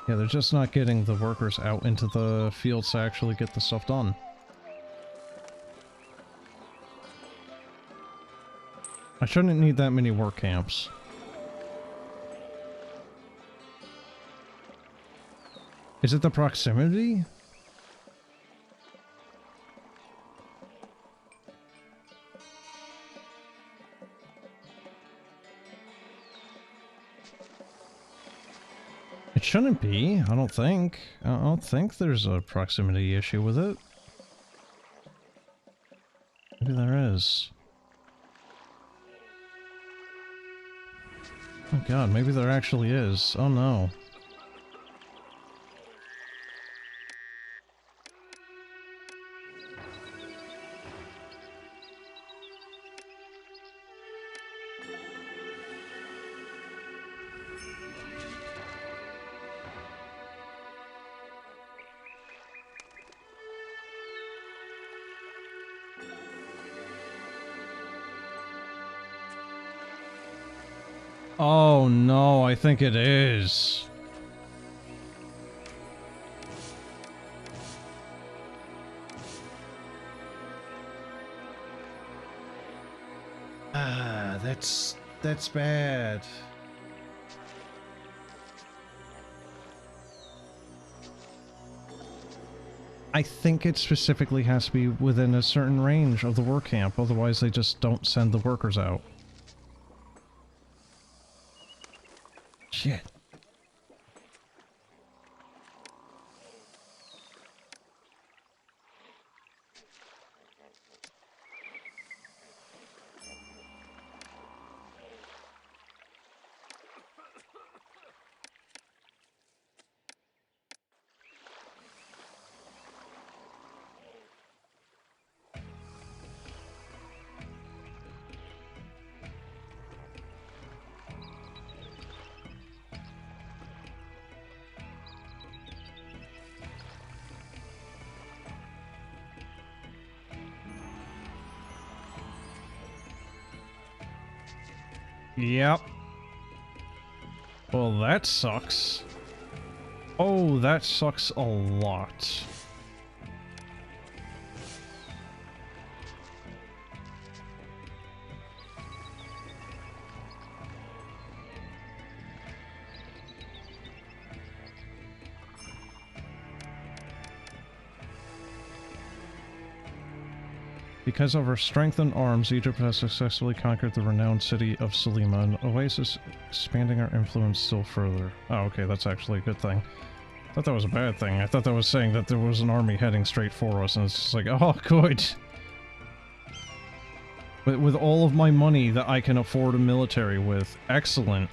Yeah, they're just not getting the workers out into the fields to actually get the stuff done. I shouldn't need that many work camps. Is it the proximity? It shouldn't be, I don't think. I don't think there's a proximity issue with it. Maybe there is. Oh god, maybe there actually is. Oh no. Oh no, I think it is. Ah, that's bad. I think it specifically has to be within a certain range of the work camp, otherwise they just don't send the workers out. Shit. Yep. Well, that sucks. Oh, that sucks a lot. Because of her strengthened arms, Egypt has successfully conquered the renowned city of Selima, an oasis, expanding our influence still further. Oh, okay, that's actually a good thing. I thought that was a bad thing. I thought that was saying that there was an army heading straight for us, and it's just like, oh, good. With all of my money that I can afford a military with. Excellent.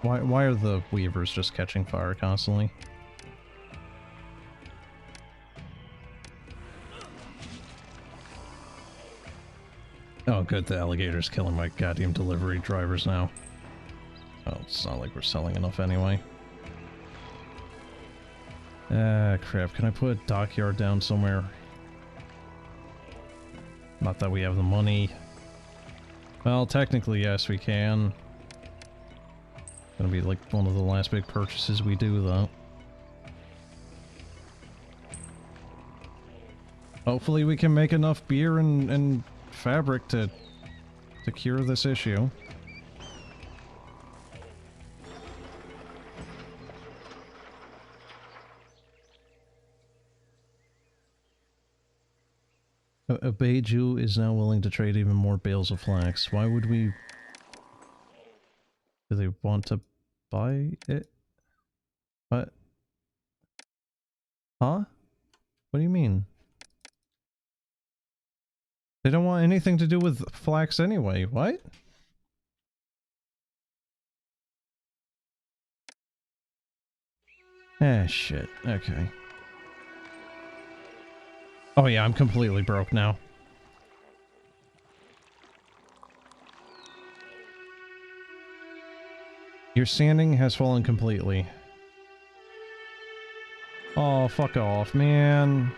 Why are the weavers just catching fire constantly? Oh, good, the alligator's killing my goddamn delivery drivers now. Well, it's not like we're selling enough anyway. Ah, crap. Can I put a dockyard down somewhere? Not that we have the money. Well, technically, yes, we can. Gonna be like one of the last big purchases we do, though. Hopefully we can make enough beer and fabric to cure this issue. A Beiju is now willing to trade even more bales of flax. Why would we... Do they want to buy it? What? Huh? What do you mean? They don't want anything to do with flax anyway. What? Ah, shit. Okay. Oh yeah, I'm completely broke now. Your standing has fallen completely. Oh, fuck off, man.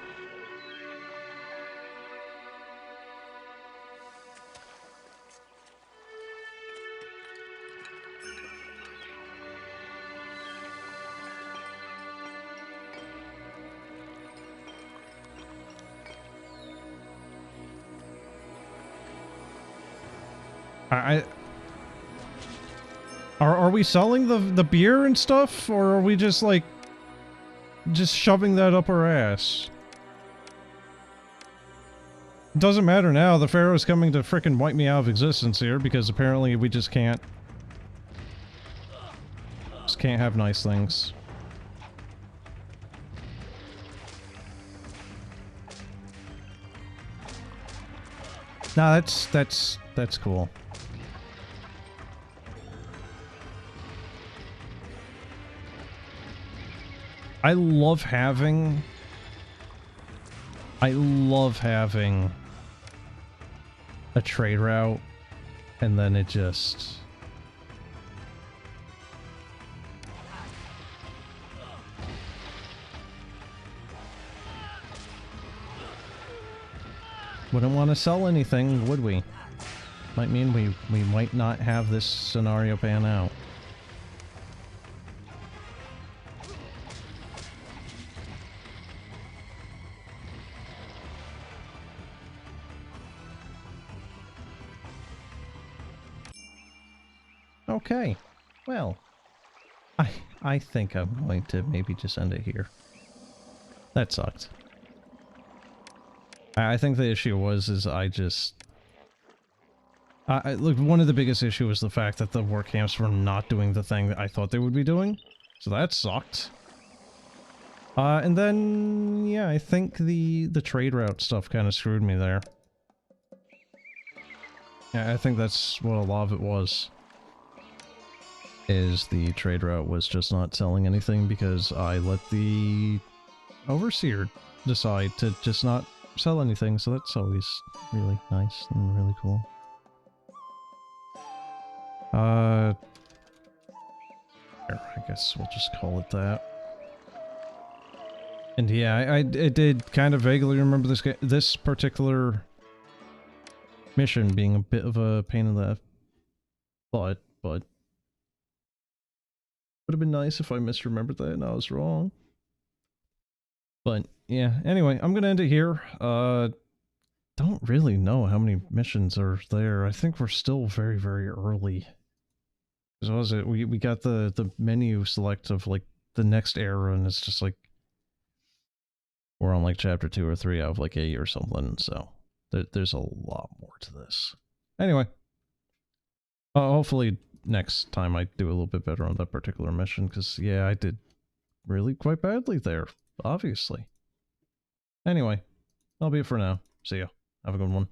Are we selling the beer and stuff, or are we just like just shoving that up our ass? Doesn't matter now. The Pharaoh's coming to frickin' wipe me out of existence here because apparently we just can't have nice things. Nah, that's cool. I love having a trade route, and then it just... Wouldn't want to sell anything, would we? Might mean we might not have this scenario pan out. Okay, well, I think I'm going to maybe just end it here. That sucked. I think the issue is I just... look, one of the biggest issues was the fact that the work camps were not doing the thing that I thought they would be doing. So that sucked. And then, yeah, I think the trade route stuff kind of screwed me there. Yeah, I think that's what a lot of it was. Is the trade route was just not selling anything because I let the overseer decide to just not sell anything, so that's always really nice and really cool. Here, I guess we'll just call it that. And yeah, I did kind of vaguely remember this particular mission being a bit of a pain in the butt, but would have been nice if I misremembered that and I was wrong. But yeah, anyway, I'm gonna end it here. Don't really know how many missions are there. I think we're still very, very early. What was it? We got the menu select of like the next era, and it's just like we're on like chapter 2 or 3 out of like 8 or something. So there's a lot more to this. Anyway, hopefully next time I do a little bit better on that particular mission, because yeah, I did really quite badly there, obviously. Anyway, that'll be it for now. See ya. Have a good one.